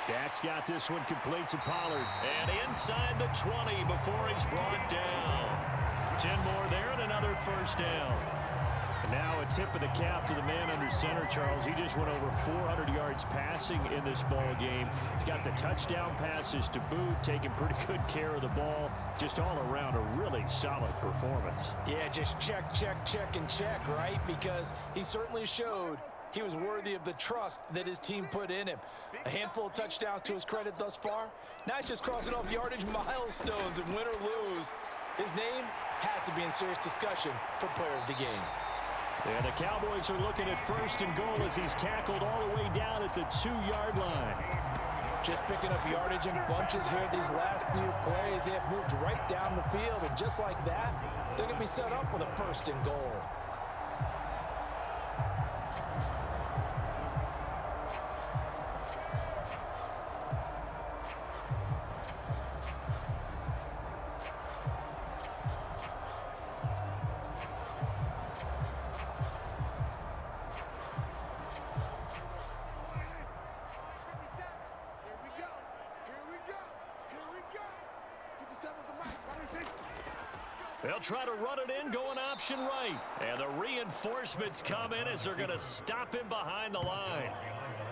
Dak's got this one complete to Pollard. And inside the 20 before he's brought down. 10 more there and another first down. Now a tip of the cap to the man under center, Charles. He just went over 400 yards passing in this ball game. He's got the touchdown passes to boot, taking pretty good care of the ball. Just all around a really solid performance. Yeah, just check, check, check, and check, right? Because he certainly showed he was worthy of the trust that his team put in him. A handful of touchdowns to his credit thus far. Now he's just crossing off yardage milestones, and win or lose, his name has to be in serious discussion for player of the game. And the Cowboys are looking at 1st and goal as he's tackled all the way down at the 2-yard line. Just picking up yardage in bunches here these last few plays. They have moved right down the field, and just like that, they're going to be set up with a 1st and goal. They'll try to run it in, going option right. And the reinforcements come in as they're going to stop him behind the line.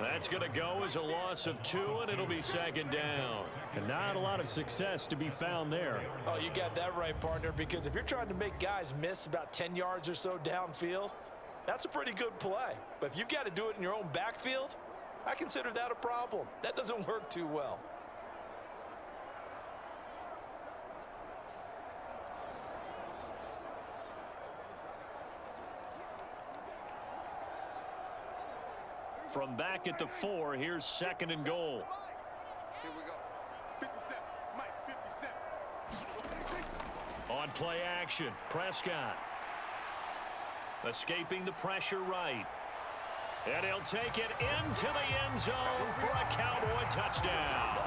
That's going to go as a loss of 2, and it'll be 2nd down. And not a lot of success to be found there. Oh, you got that right, partner, because if you're trying to make guys miss about 10 yards or so downfield, that's a pretty good play. But if you've got to do it in your own backfield, I consider that a problem. That doesn't work too well. From back at the 4, here's 2nd and goal. Here we go. 57. Mike, 57. On play action, Prescott. Escaping the pressure right. And he'll take it into the end zone for a Cowboy touchdown.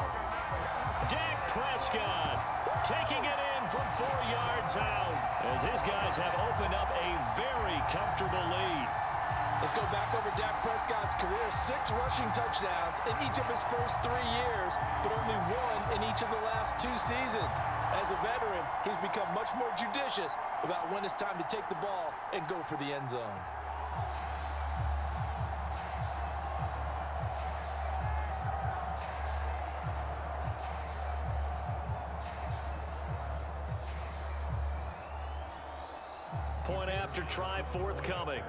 Dak Prescott taking it in from 4 yards out as his guys have opened up a very comfortable lead. Let's go back over Dak Prescott's career. 6 rushing touchdowns in each of his first 3 years, but only 1 in each of the last 2 seasons. As a veteran, he's become much more judicious about when it's time to take the ball and go for the end zone. Point after try forthcoming.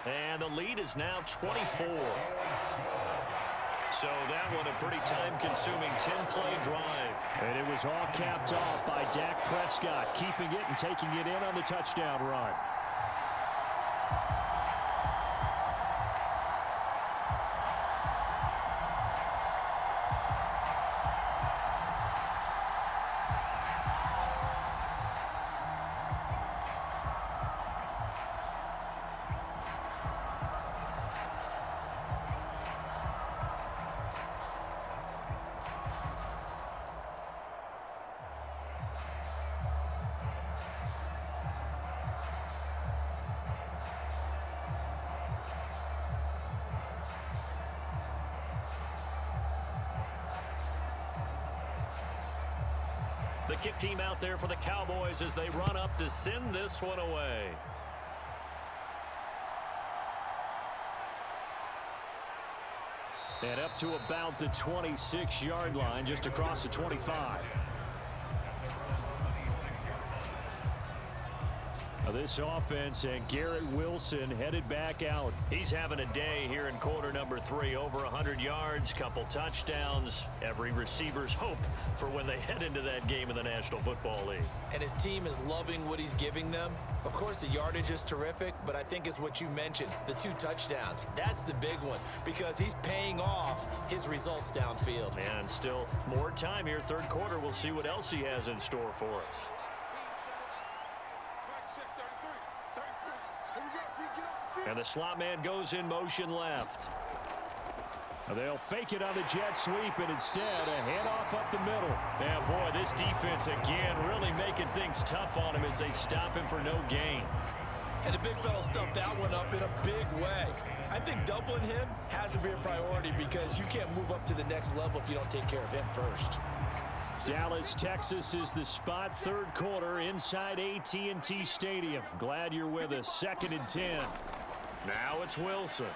And the lead is now 24. So that one a pretty time-consuming 10-play drive. And it was all capped off by Dak Prescott, keeping it and taking it in on the touchdown run. The kick team out there for the Cowboys as they run up to send this one away. And up to about the 26-yard line, just across the 25. This offense and Garrett Wilson headed back out. He's having a day here in quarter number 3. Over 100 yards, couple touchdowns. Every receiver's hope for when they head into that game in the National Football League. And his team is loving what he's giving them. Of course, the yardage is terrific, but I think it's what you mentioned, the 2 touchdowns. That's the big one because he's paying off his results downfield. And still more time here. Third quarter, we'll see what else he has in store for us. And the slot man goes in motion left. They'll fake it on the jet sweep, and instead a handoff up the middle. And boy, this defense again really making things tough on him as they stop him for no gain. And the big fella stuffed that one up in a big way. I think doubling him has to be a priority because you can't move up to the next level if you don't take care of him first. Dallas, Texas is the spot. Third quarter inside AT&T Stadium. Glad you're with us. 2nd and 10. Now it's Wilson.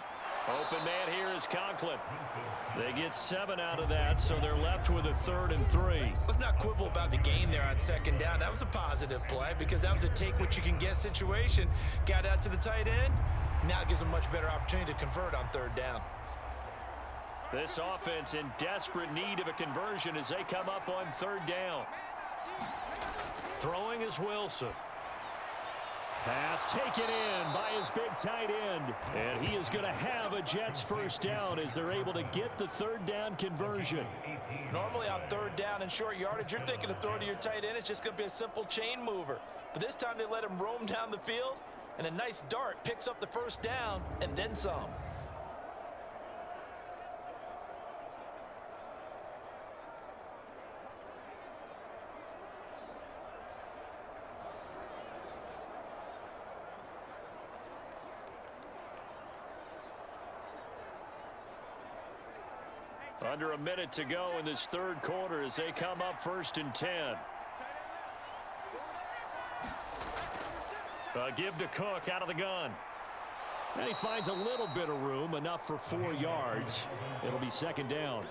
Open man here is Conklin. They get 7 out of that, so they're left with a 3rd and 3. Let's not quibble about the gain there on 2nd down. That was a positive play because that was a take-what-you-can-get situation. Got out to the tight end. Now it gives them a much better opportunity to convert on 3rd down. This offense in desperate need of a conversion as they come up on 3rd down. Throwing is Wilson. Pass taken in by his big tight end. And he is going to have a Jets first down as they're able to get the 3rd down conversion. Normally on 3rd down and short yardage, you're thinking of throwing to your tight end. It's just going to be a simple chain mover. But this time they let him roam down the field, and a nice dart picks up the first down and then some. Under a minute to go in this 3rd quarter as they come up 1st and 10. Give to Cook out of the gun. And he finds a little bit of room, enough for 4 yards. It'll be 2nd down.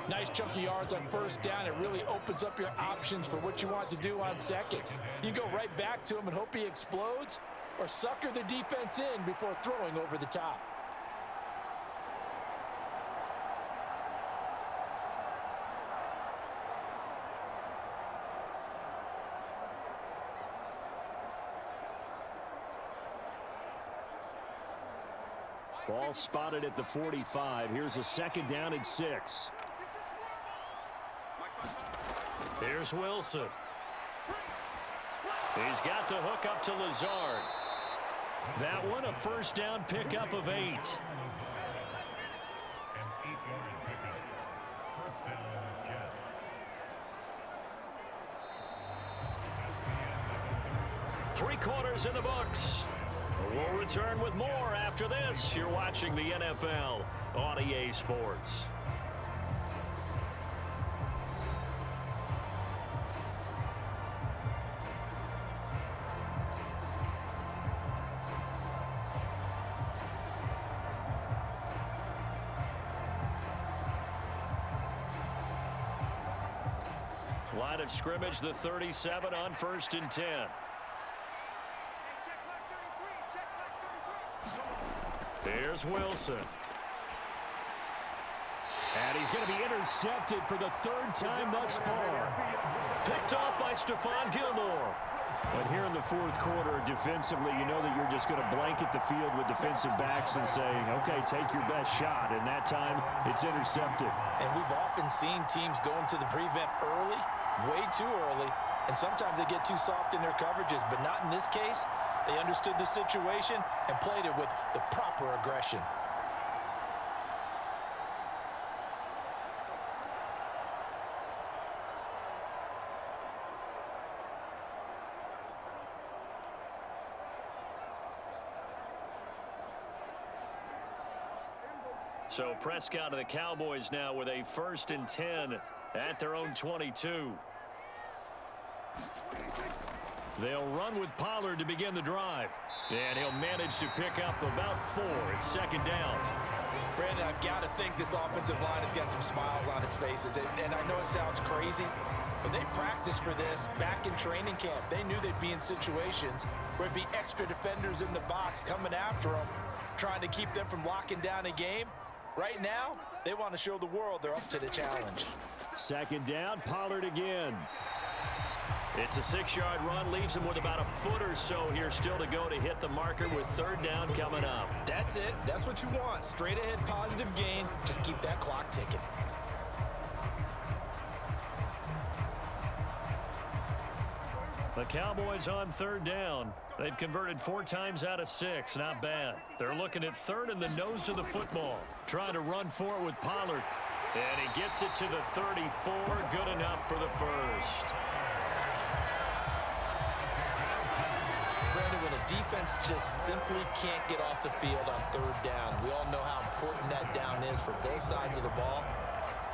Nice chunk of yards on 1st down. It really opens up your options for what you want to do on 2nd. You go right back to him and hope he explodes, or sucker the defense in before throwing over the top. Ball spotted at the 45. Here's a 2nd down and 6. Here's Wilson. He's got the hook up to Lazard. That one, a first down pickup of 8. Three quarters in the books. We'll return with more after this. You're watching the NFL on EA Sports. Line of scrimmage, the 37 on 1st and 10. Here's Wilson. And he's going to be intercepted for the 3rd time thus far. Picked off by Stephon Gilmore. But here in the 4th quarter, defensively, you know that you're just going to blanket the field with defensive backs and say, okay, take your best shot. And that time, it's intercepted. And we've often seen teams go into the prevent early, way too early, and sometimes they get too soft in their coverages, but not in this case. They understood the situation and played it with the proper aggression. So Prescott of the Cowboys now with a 1st and 10 at their own 22. They'll run with Pollard to begin the drive. And he'll manage to pick up about 4. It's 2nd down. Brandon, I've got to think this offensive line has got some smiles on its faces. And I know it sounds crazy, but they practiced for this back in training camp. They knew they'd be in situations where it'd be extra defenders in the box coming after them, trying to keep them from locking down a game. Right now, they want to show the world they're up to the challenge. 2nd down, Pollard again. It's a 6-yard run, leaves him with about a foot or so here still to go to hit the marker with 3rd down coming up. That's it. That's what you want. Straight ahead positive gain. Just keep that clock ticking. The Cowboys on 3rd down. They've converted 4 times out of 6. Not bad. They're looking at 3rd in the nose of the football. Trying to run for it with Pollard. And he gets it to the 34. Good enough for the 1st. Brandon, when a defense just simply can't get off the field on 3rd down, and we all know how important that down is for both sides of the ball,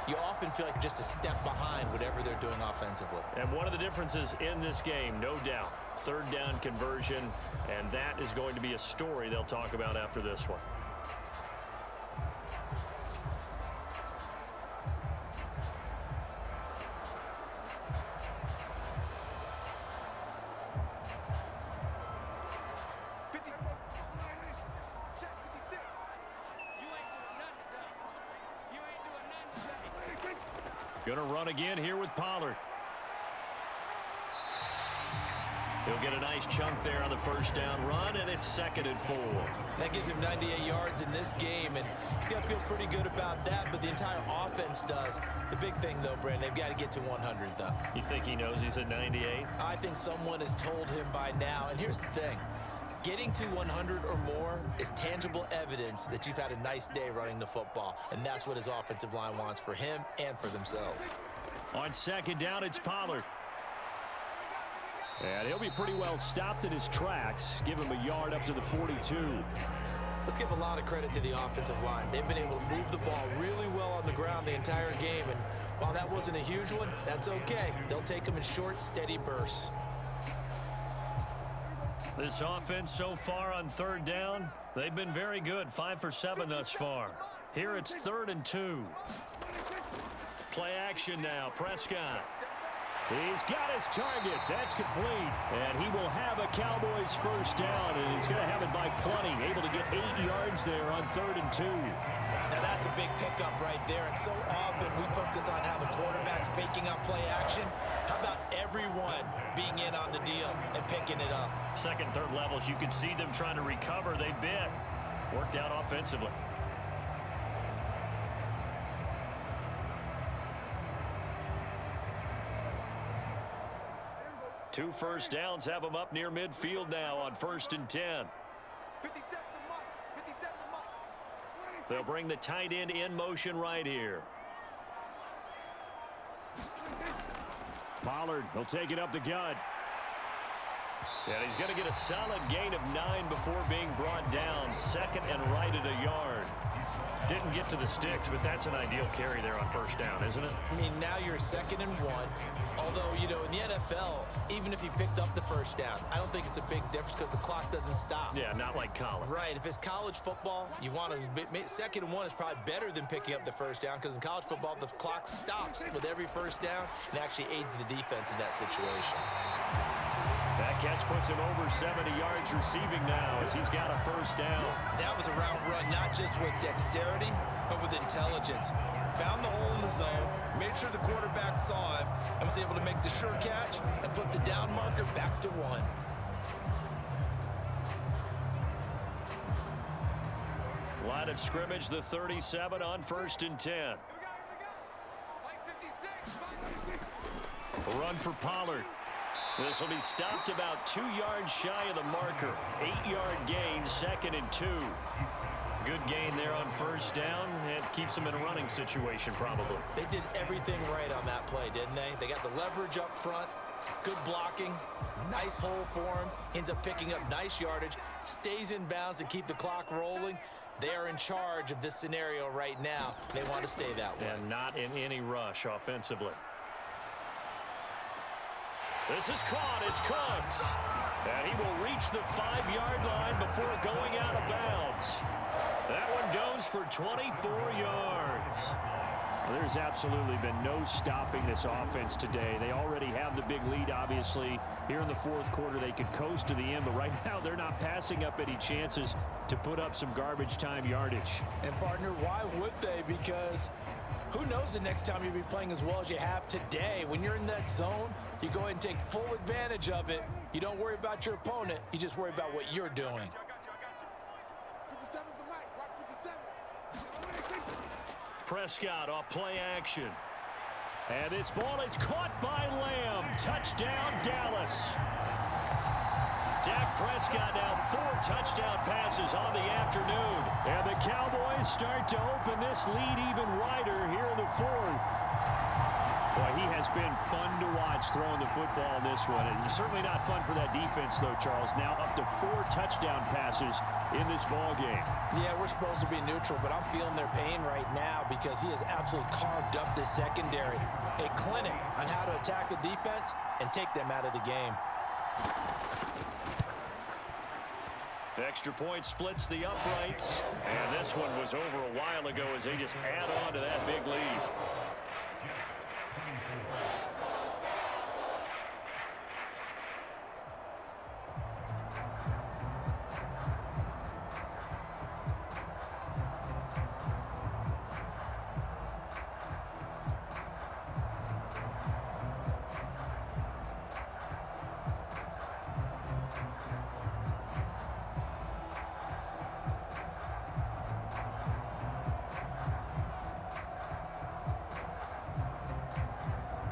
you often feel like just a step behind whatever they're doing offensively. And one of the differences in this game, no doubt, 3rd down conversion, and that is going to be a story they'll talk about after this one. Going to run again here with Pollard. He'll get a nice chunk there on the 1st down run, and it's 2nd and 4. That gives him 98 yards in this game, and he's got to feel pretty good about that, but the entire offense does. The big thing, though, Brandon, they've got to get to 100, though. You think he knows he's at 98? I think someone has told him by now, and here's the thing. Getting to 100 or more is tangible evidence that you've had a nice day running the football, and that's what his offensive line wants for him and for themselves. On 2nd down, it's Pollard. And he'll be pretty well stopped in his tracks. Give him a yard up to the 42. Let's give a lot of credit to the offensive line. They've been able to move the ball really well on the ground the entire game, and while that wasn't a huge one, that's okay. They'll take them in short, steady bursts. This offense so far on 3rd down, they've been very good. 5 for 7 thus far. Here it's 3rd and 2. Play action now. Prescott. He's got his target. That's complete. And he will have a Cowboys 1st down, and he's going to have it by plenty. Able to get 8 yards there on 3rd and 2. Now that's a big pickup right there. And so often we focus on how the quarterback's faking up play action. How about everyone being in on the deal and picking it up? 2nd, 3rd levels, you can see them trying to recover. They bit. Worked out offensively. 2 first downs have them up near midfield now on 1st and 10. 57 to Mike. 57 to Mike. They'll bring the tight end in motion right here. Pollard, he'll take it up the gut. And he's going to get a solid gain of 9 before being brought down. 2nd and right at a yard. Didn't get to the sticks, but that's an ideal carry there on 1st down, isn't it? I mean, now you're 2nd and 1. Although, you know, in the NFL, even if he picked up the 1st down, I don't think it's a big difference because the clock doesn't stop. Yeah, not like college. Right. If it's college football, you want to 2nd and 1 is probably better than picking up the 1st down because in college football, the clock stops with every 1st down and actually aids the defense in that situation. That catch puts him over 70 yards receiving now as he's got a 1st down. That was a route run, not just with dexterity, but with intelligence. Found the hole in the zone, made sure the quarterback saw him, and was able to make the sure catch and flip the down marker back to 1. Line of scrimmage, the 37 on 1st and 10. Mike 56. A run for Pollard. This will be stopped about 2 yards shy of the marker. 8-yard gain, 2nd and 2. Good gain there on 1st down. It keeps them in a running situation probably. They did everything right on that play, didn't they? They got the leverage up front, good blocking, nice hole for him. Ends up picking up nice yardage, stays in bounds to keep the clock rolling. They are in charge of this scenario right now. They want to stay that way. And not in any rush offensively. This is caught. It's Cooks. And he will reach the 5-yard line before going out of bounds. That one goes for 24 yards. Well, there's absolutely been no stopping this offense today. They already have the big lead, obviously. Here in the 4th quarter, they could coast to the end, but right now they're not passing up any chances to put up some garbage time yardage. And, partner, why would they? Because who knows the next time you'll be playing as well as you have today. When you're in that zone, you go ahead and take full advantage of it. You don't worry about your opponent. You just worry about what you're doing. I got you. 57's the Mike. Rock 57. Prescott off play action. And this ball is caught by Lamb. Touchdown, Dallas. Dak Prescott now 4 touchdown passes on the afternoon. And the Cowboys start to open this lead even wider here in the 4th. Boy, he has been fun to watch throwing the football in this one. It's certainly not fun for that defense, though, Charles. Now up to 4 touchdown passes in this ball game. Yeah, we're supposed to be neutral, but I'm feeling their pain right now because he has absolutely carved up this secondary. A clinic on how to attack a defense and take them out of the game. The extra point splits the uprights. And this one was over a while ago as they just add on to that big lead.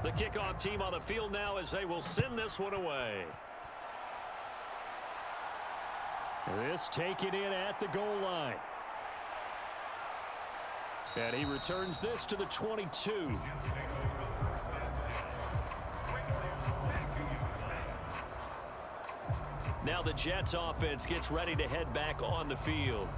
The kickoff team on the field now as they will send this one away. This taken in at the goal line. And he returns this to the 22. Now the Jets offense gets ready to head back on the field.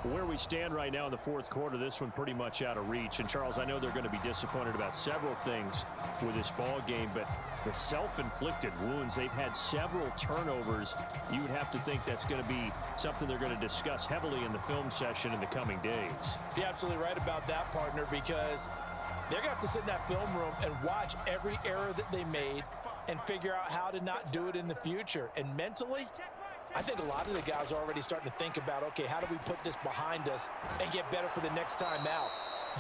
Where we stand right now in the 4th quarter, this one pretty much out of reach. And, Charles, I know they're going to be disappointed about several things with this ball game, but the self-inflicted wounds, they've had several turnovers. You would have to think that's going to be something they're going to discuss heavily in the film session in the coming days. You're absolutely right about that, partner, because they're going to have to sit in that film room and watch every error that they made and figure out how to not do it in the future. And mentally, I think a lot of the guys are already starting to think about, okay, how do we put this behind us and get better for the next time out?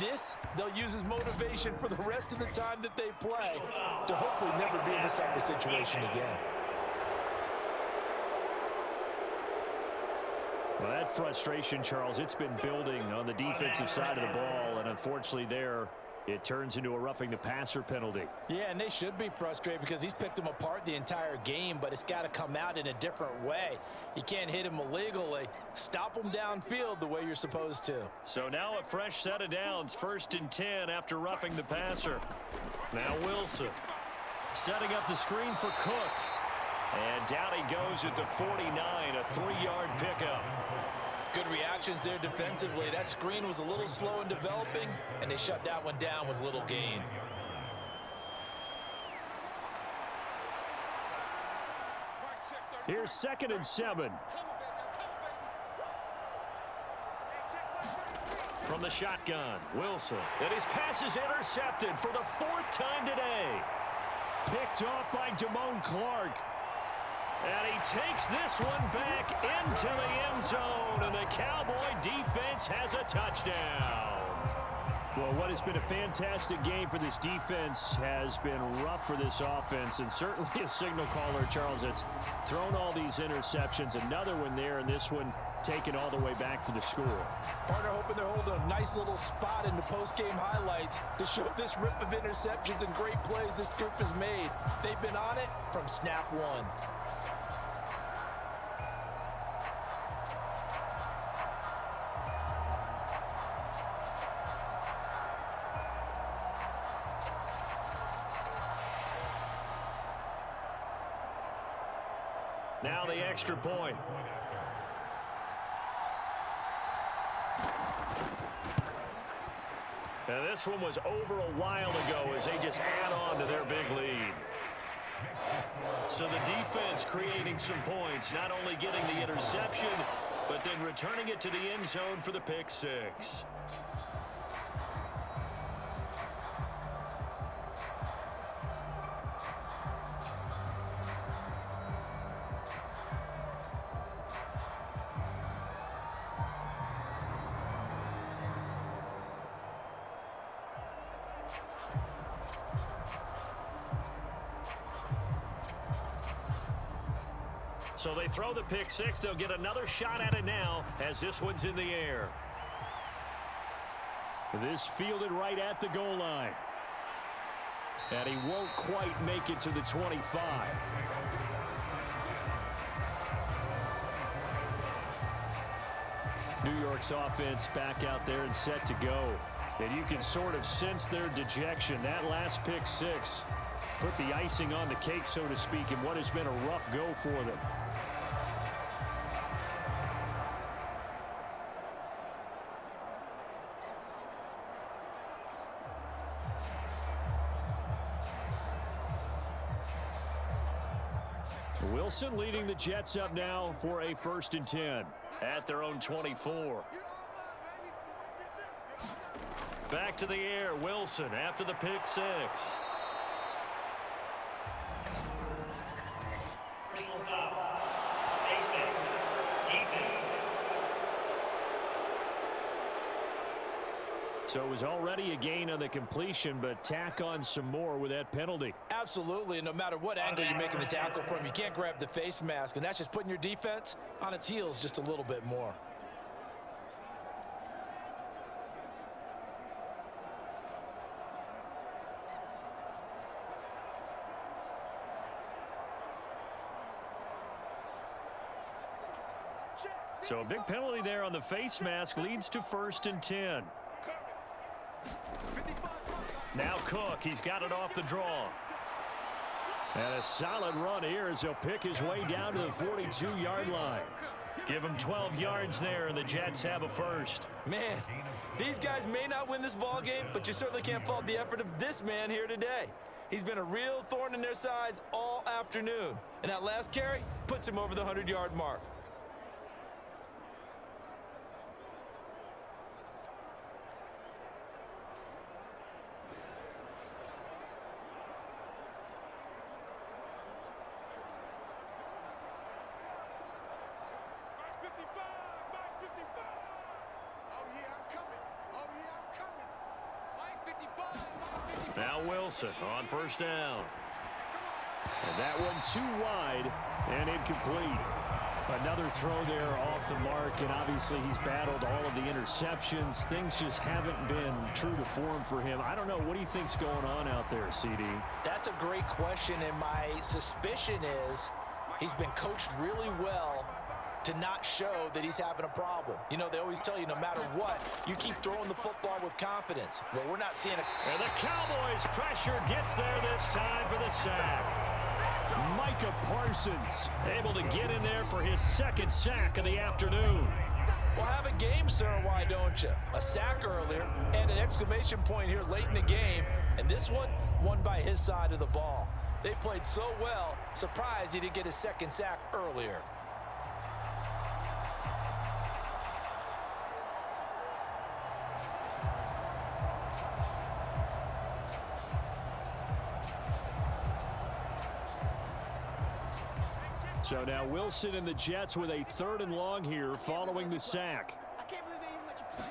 This, they'll use as motivation for the rest of the time that they play to hopefully never be in this type of situation again. Well, that frustration, Charles, it's been building on the defensive side of the ball, and unfortunately there, It turns into a roughing the passer penalty. Yeah, and they should be frustrated because he's picked them apart the entire game, but it's got to come out in a different way. You can't hit him illegally. Stop him downfield the way you're supposed to. So now a fresh set of downs, 1st and 10 after roughing the passer. Now Wilson setting up the screen for Cook. And down he goes at the 49, a 3-yard pickup. Good reactions there defensively. That screen was a little slow in developing, and they shut that one down with little gain. Here's 2nd and 7. From the shotgun, Wilson. And his pass is intercepted for the 4th time today. Picked off by Damone Clark. And he takes this one back into the end zone, and the Cowboy defense has a touchdown. Well, what has been a fantastic game for this defense has been rough for this offense, and certainly a signal caller, Charles, that's thrown all these interceptions. Another one there, and this one taken all the way back for the score. Partner hoping they're holding a nice little spot in the post-game highlights to show this rip of interceptions and great plays this group has made. They've been on it from snap one. Now the extra point. And this one was over a while ago as they just add on to their big lead. So the defense creating some points, not only getting the interception, but then returning it to the end zone for the pick six. So they throw the pick six. They'll get another shot at it now as this one's in the air. This fielded right at the goal line. And he won't quite make it to the 25. New York's offense back out there and set to go. And you can sort of sense their dejection. That last pick six put the icing on the cake, so to speak, in what has been a rough go for them. Wilson leading the Jets up now for a 1st and 10 at their own 24. Back to the air, Wilson after the pick six. So it was already a gain on the completion, but tack on some more with that penalty. Absolutely, and no matter what angle you're making the tackle from, you can't grab the face mask, and that's just putting your defense on its heels just a little bit more. So a big penalty there on the face mask leads to 1st and 10. Now Cook, he's got it off the draw. And a solid run here as he'll pick his way down to the 42-yard line. Give him 12 yards there, and the Jets have a first. Man, these guys may not win this ball game, but you certainly can't fault the effort of this man here today. He's been a real thorn in their sides all afternoon. And that last carry puts him over the 100-yard mark. Now Wilson on 1st down. And that one too wide and incomplete. Another throw there off the mark, and obviously he's battled all of the interceptions. Things just haven't been true to form for him. I don't know. What do you think's going on out there, CD? That's a great question, and my suspicion is he's been coached really well to not show that he's having a problem. You know, they always tell you no matter what, you keep throwing the football with confidence. Well, we're not seeing it. And the Cowboys pressure gets there this time for the sack. Micah Parsons Able to get in there for his second sack of the afternoon. Well, have a game, sir, why don't you? A sack earlier and an exclamation point here late in the game, and this one won by his side of the ball. They played so well, surprised he didn't get his second sack earlier. So now Wilson and the Jets with a 3rd and long here following the sack. I can't believe they even let you play.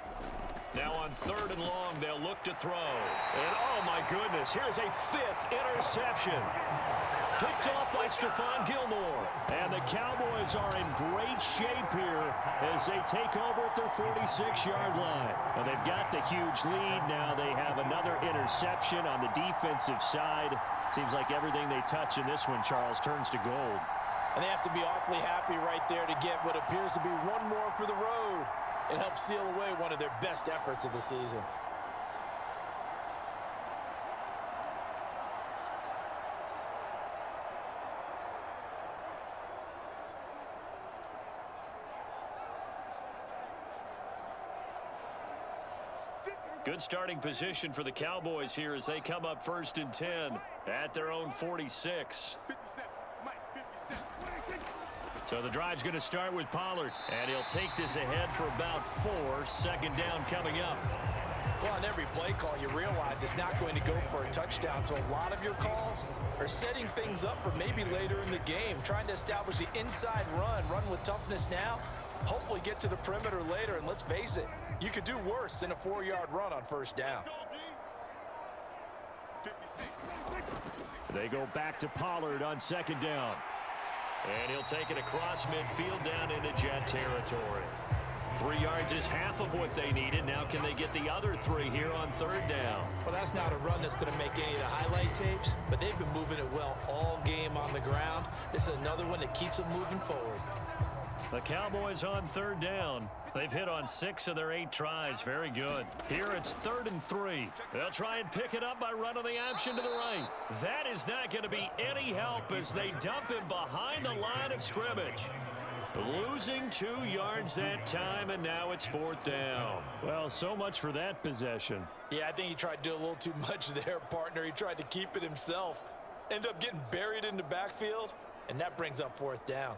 Now on 3rd and long, they'll look to throw. And oh my goodness, here's a 5th interception. Picked off by Stephon Gilmore. And the Cowboys are in great shape here as they take over at their 46-yard line. Now they've got the huge lead. Now they have another interception on the defensive side. Seems like everything they touch in this one, Charles, turns to gold. And they have to be awfully happy right there to get what appears to be one more for the road. It helps seal away one of their best efforts of the season. Good starting position for the Cowboys here as they come up 1st and 10 at their own 46. 57. Mike, 57. So the drive's going to start with Pollard, and he'll take this ahead for about 4. 2nd down coming up. Well, on every play call, you realize it's not going to go for a touchdown. So a lot of your calls are setting things up for maybe later in the game, trying to establish the inside run with toughness now, hopefully get to the perimeter later. And let's face it, you could do worse than a 4-yard run on 1st down. 56. They go back to Pollard on 2nd down. And he'll take it across midfield down into Jet territory. 3 yards is half of what they needed. Now can they get the other 3 here on 3rd down? Well, that's not a run that's going to make any of the highlight tapes, but they've been moving it well all game on the ground. This is another one that keeps them moving forward. The Cowboys on 3rd down. They've hit on 6 of their 8 tries. Very good. Here it's 3rd and 3. They'll try and pick it up by running the option to the right. That is not going to be any help as they dump him behind the line of scrimmage. Losing 2 yards that time, and now it's 4th down. Well, so much for that possession. Yeah, I think he tried to do a little too much there, partner. He tried to keep it himself. End up getting buried in the backfield, and that brings up 4th down.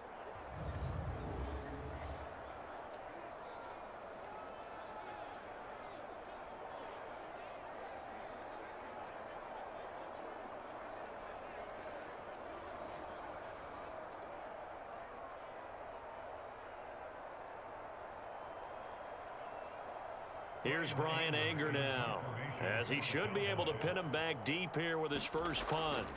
Here's Brian Anger now, as he should be able to pin him back deep here with his first punt.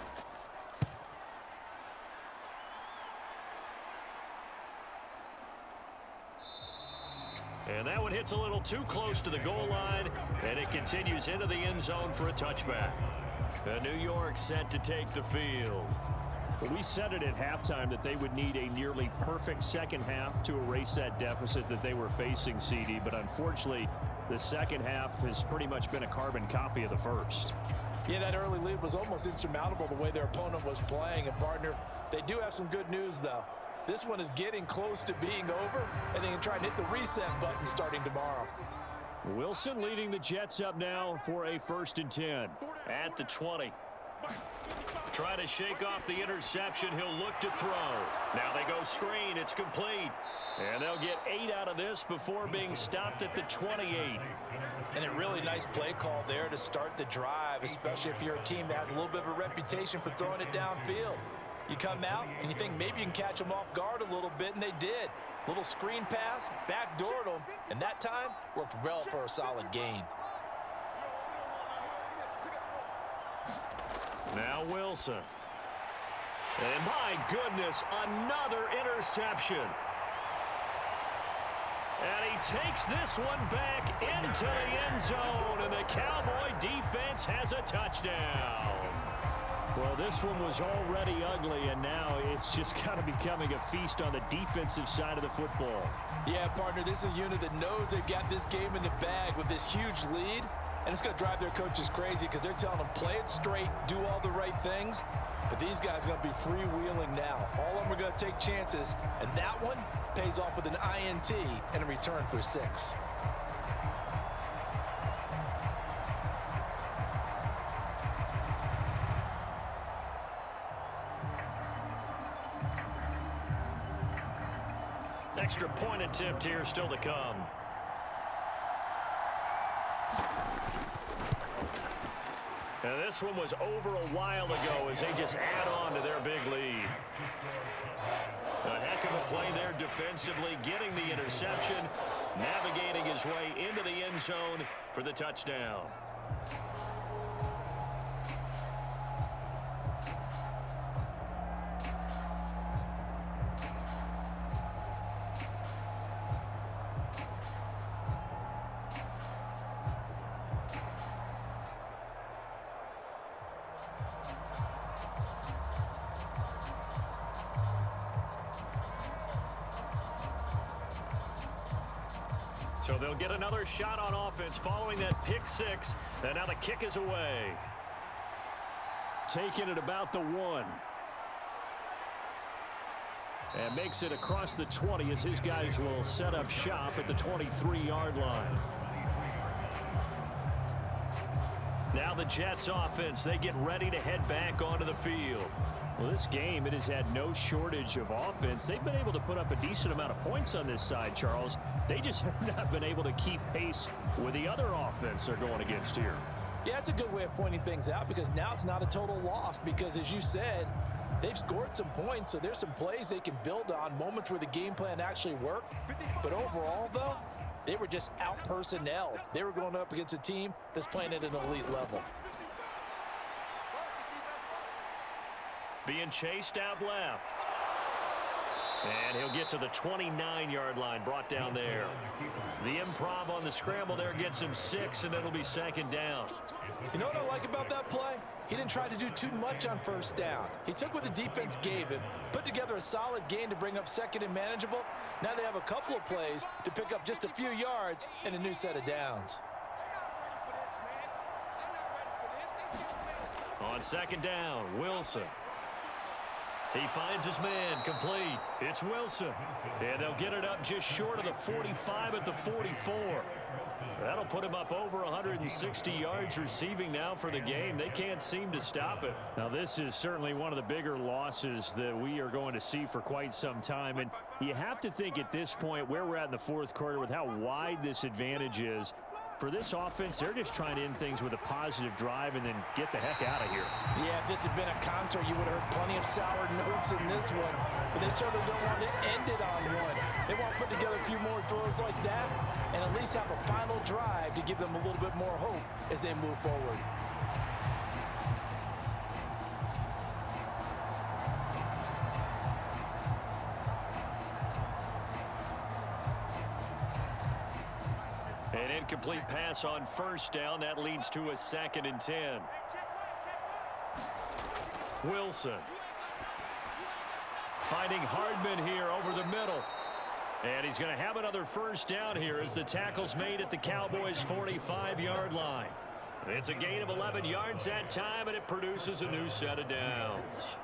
And that one hits a little too close to the goal line, and it continues into the end zone for a touchback. New York set to take the field. We said it at halftime that they would need a nearly perfect second half to erase that deficit that they were facing, CD, but unfortunately the second half has pretty much been a carbon copy of the first. Yeah, that early lead was almost insurmountable the way their opponent was playing. And, partner, they do have some good news, though. This one is getting close to being over, and they can try and hit the reset button starting tomorrow. Wilson leading the Jets up now for a 1st and 10. At the 20. Try to shake off the interception. He'll look to throw. Now they go screen. It's complete. And they'll get 8 out of this before being stopped at the 28. And a really nice play call there to start the drive, especially if you're a team that has a little bit of a reputation for throwing it downfield. You come out and you think maybe you can catch them off guard a little bit, and they did. Little screen pass, backdoored them, and that time worked well for a solid gain. Now Wilson. And my goodness, another interception. And he takes this one back into the end zone, and the Cowboy defense has a touchdown. Well, this one was already ugly, and now it's just kind of becoming a feast on the defensive side of the football. Yeah, partner, this is a unit that knows they've got this game in the bag with this huge lead, and it's going to drive their coaches crazy because they're telling them play it straight, do all the right things. But these guys are going to be freewheeling now. All of them are going to take chances, and that one pays off with an INT and a return for 6. Extra point attempt here still to come. And this one was over a while ago as they just add on to their big lead. A heck of a play there defensively, getting the interception, navigating his way into the end zone for the touchdown. So they'll get another shot on offense following that pick 6. And now the kick is away. Taking it about the 1. And makes it across the 20 as his guys will set up shop at the 23-yard line. Now the Jets offense, they get ready to head back onto the field. Well, this game, it has had no shortage of offense. They've been able to put up a decent amount of points on this side, Charles. They just have not been able to keep pace with the other offense they're going against here. Yeah, it's a good way of pointing things out because now it's not a total loss because, as you said, they've scored some points, so there's some plays they can build on, moments where the game plan actually worked. But overall, though, they were just out-personnelled. They were going up against a team that's playing at an elite level. Being chased out left. And he'll get to the 29-yard line, brought down there. The improv on the scramble there gets him 6, and it'll be 2nd down. You know what I like about that play? He didn't try to do too much on 1st down. He took what the defense gave him, put together a solid gain to bring up 2nd and manageable. Now they have a couple of plays to pick up just a few yards and a new set of downs. On 2nd down, Wilson. He finds his man, complete. It's Wilson. And they'll get it up just short of the 45 at the 44. That'll put him up over 160 yards receiving now for the game. They can't seem to stop it. Now, this is certainly one of the bigger losses that we are going to see for quite some time. And you have to think at this point where we're at in the 4th quarter with how wide this advantage is. For this offense, they're just trying to end things with a positive drive and then get the heck out of here. Yeah, if this had been a concert, you would have heard plenty of sour notes in this one. But they certainly don't want to end it on one. They want to put together a few more throws like that and at least have a final drive to give them a little bit more hope as they move forward. An incomplete pass on 1st down. That leads to a 2nd and 10. Wilson. Finding Hardman here over the middle. And he's going to have another 1st down here as the tackle's made at the Cowboys' 45-yard line. It's a gain of 11 yards that time, and it produces a new set of downs.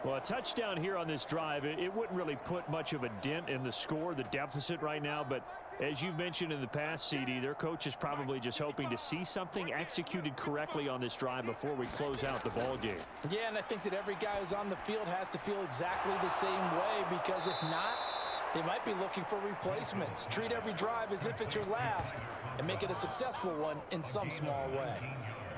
Well, a touchdown here on this drive, it wouldn't really put much of a dent in the score, the deficit right now. But as you mentioned in the past, CD, their coach is probably just hoping to see something executed correctly on this drive before we close out the ball game. Yeah, and I think that every guy who's on the field has to feel exactly the same way, because if not, they might be looking for replacements. Treat every drive as if it's your last and make it a successful one in some small way.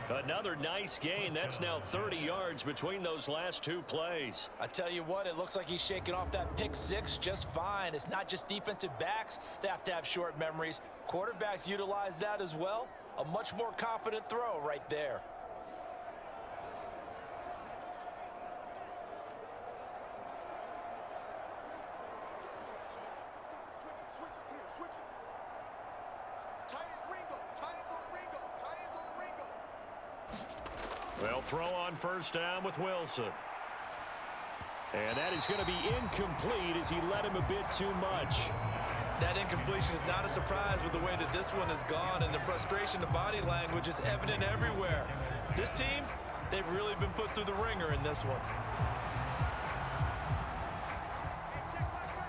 Another nice gain. That's now 30 yards between those last 2 plays. I tell you what, it looks like he's shaking off that pick 6 just fine. It's not just defensive backs that have to have short memories. Quarterbacks utilize that as well. A much more confident throw right there. Switch it, here, switch it. They'll throw on first down with Wilson. And that is going to be incomplete as he led him a bit too much. That incompletion is not a surprise with the way that this one has gone, and the frustration, the body language is evident everywhere. This team, they've really been put through the ringer in this one.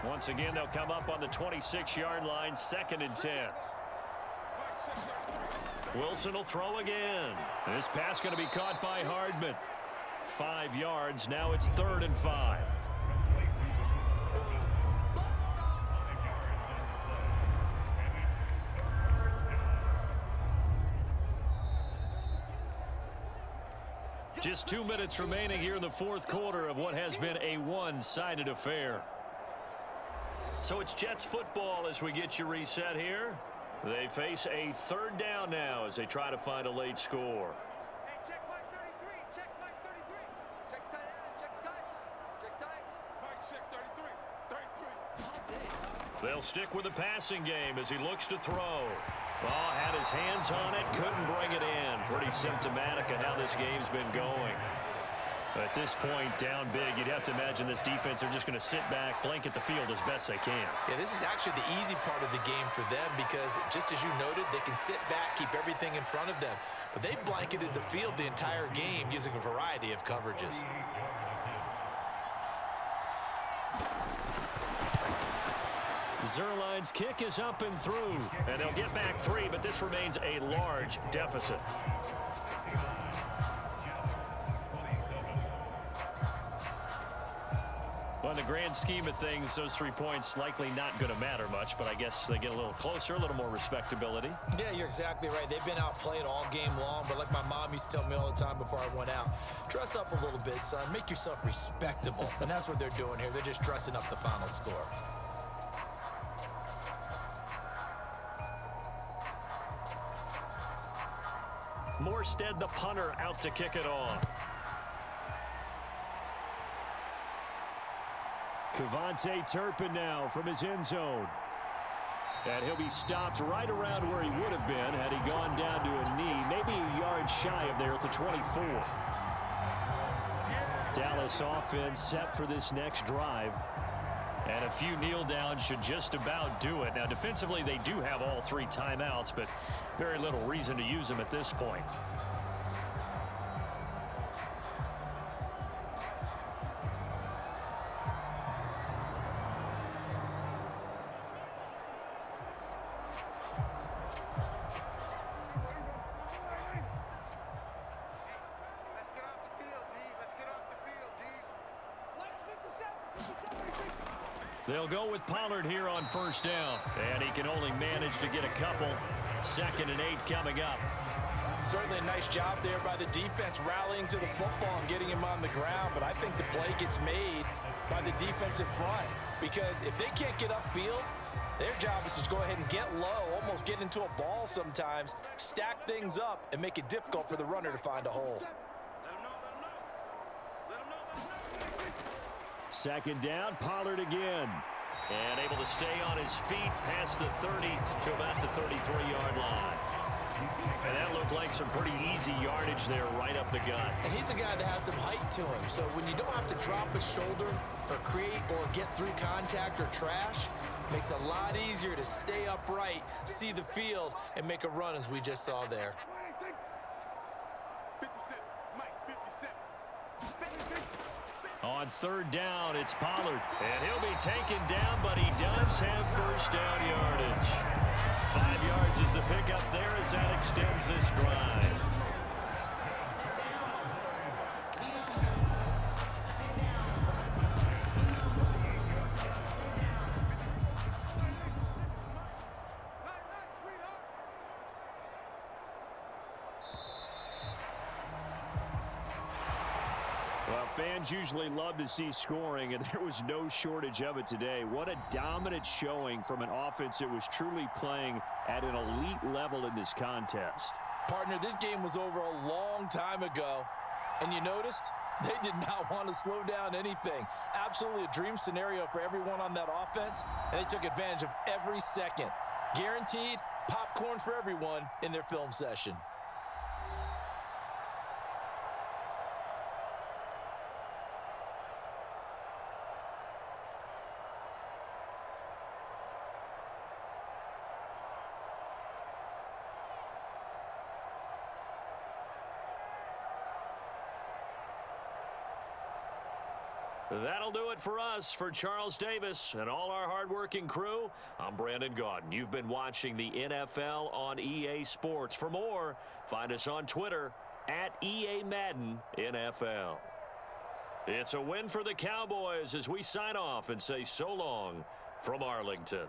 Once again, they'll come up on the 26-yard line, 2nd and 10. Wilson will throw again. This pass going to be caught by Hardman. 5 yards. Now it's 3rd and 5. Just 2 minutes remaining here in the 4th quarter of what has been a one-sided affair. So it's Jets football as we get you reset here. They face a 3rd down now as they try to find a late score. Hey, check Mike 33. Check Mike 33. Check tight end. Check tight. Check tight. Mike, check 33. 33. They'll stick with the passing game as he looks to throw. Oh, had his hands on it, couldn't bring it in. Pretty symptomatic of how this game's been going. At this point, down big, you'd have to imagine this defense are just going to sit back, blanket the field as best they can. Yeah, this is actually the easy part of the game for them because, just as you noted, they can sit back, keep everything in front of them. But they've blanketed the field the entire game using a variety of coverages. Zerline's kick is up and through, and they'll get back 3, but this remains a large deficit. Well, in the grand scheme of things, those 3 points likely not going to matter much, but I guess they get a little closer, a little more respectability. Yeah, you're exactly right. They've been outplayed all game long, but like my mom used to tell me all the time before I went out, dress up a little bit, son. Make yourself respectable. And that's what they're doing here. They're just dressing up the final score. Morstead, the punter, out to kick it off. Kevontae Turpin now from his end zone. And he'll be stopped right around where he would have been had he gone down to a knee, maybe a yard shy of there at the 24. Dallas offense set for this next drive. And a few kneel downs should just about do it. Now, defensively, they do have all 3 timeouts, but very little reason to use them at this point. Let's get off the field, D. Let's get off the field, D. Let's 57, 57. They'll go with Pollard here on first down. And he can only manage to get a couple. 2nd and 8 coming up. Certainly a nice job there by the defense rallying to the football and getting him on the ground, but I think the play gets made by the defensive front because if they can't get upfield, their job is to go ahead and get low, almost get into a ball sometimes, stack things up, and make it difficult for the runner to find a hole. Second down, Pollard again. And able to stay on his feet past the 30 to about the 33-yard line. And that looked like some pretty easy yardage there right up the gut. And he's a guy that has some height to him, so when you don't have to drop a shoulder or create or get through contact or trash, makes it a lot easier to stay upright, see the field, and make a run as we just saw there. 57, Mike, 57. On third down, it's Pollard. And he'll be taken down, but he does have first down yardage. 5 yards is the pickup there as that extends this drive. Fans usually love to see scoring, and there was no shortage of it today. What a dominant showing from an offense that was truly playing at an elite level in this contest. Partner, this game was over a long time ago, and you noticed they did not want to slow down anything. Absolutely a dream scenario for everyone on that offense, and they took advantage of every second. Guaranteed popcorn for everyone in their film session. That'll do it for us. For Charles Davis and all our hardworking crew, I'm Brandon Gaudin. You've been watching the NFL on EA Sports. For more, find us on Twitter at EA Madden NFL. It's a win for the Cowboys as we sign off and say so long from Arlington.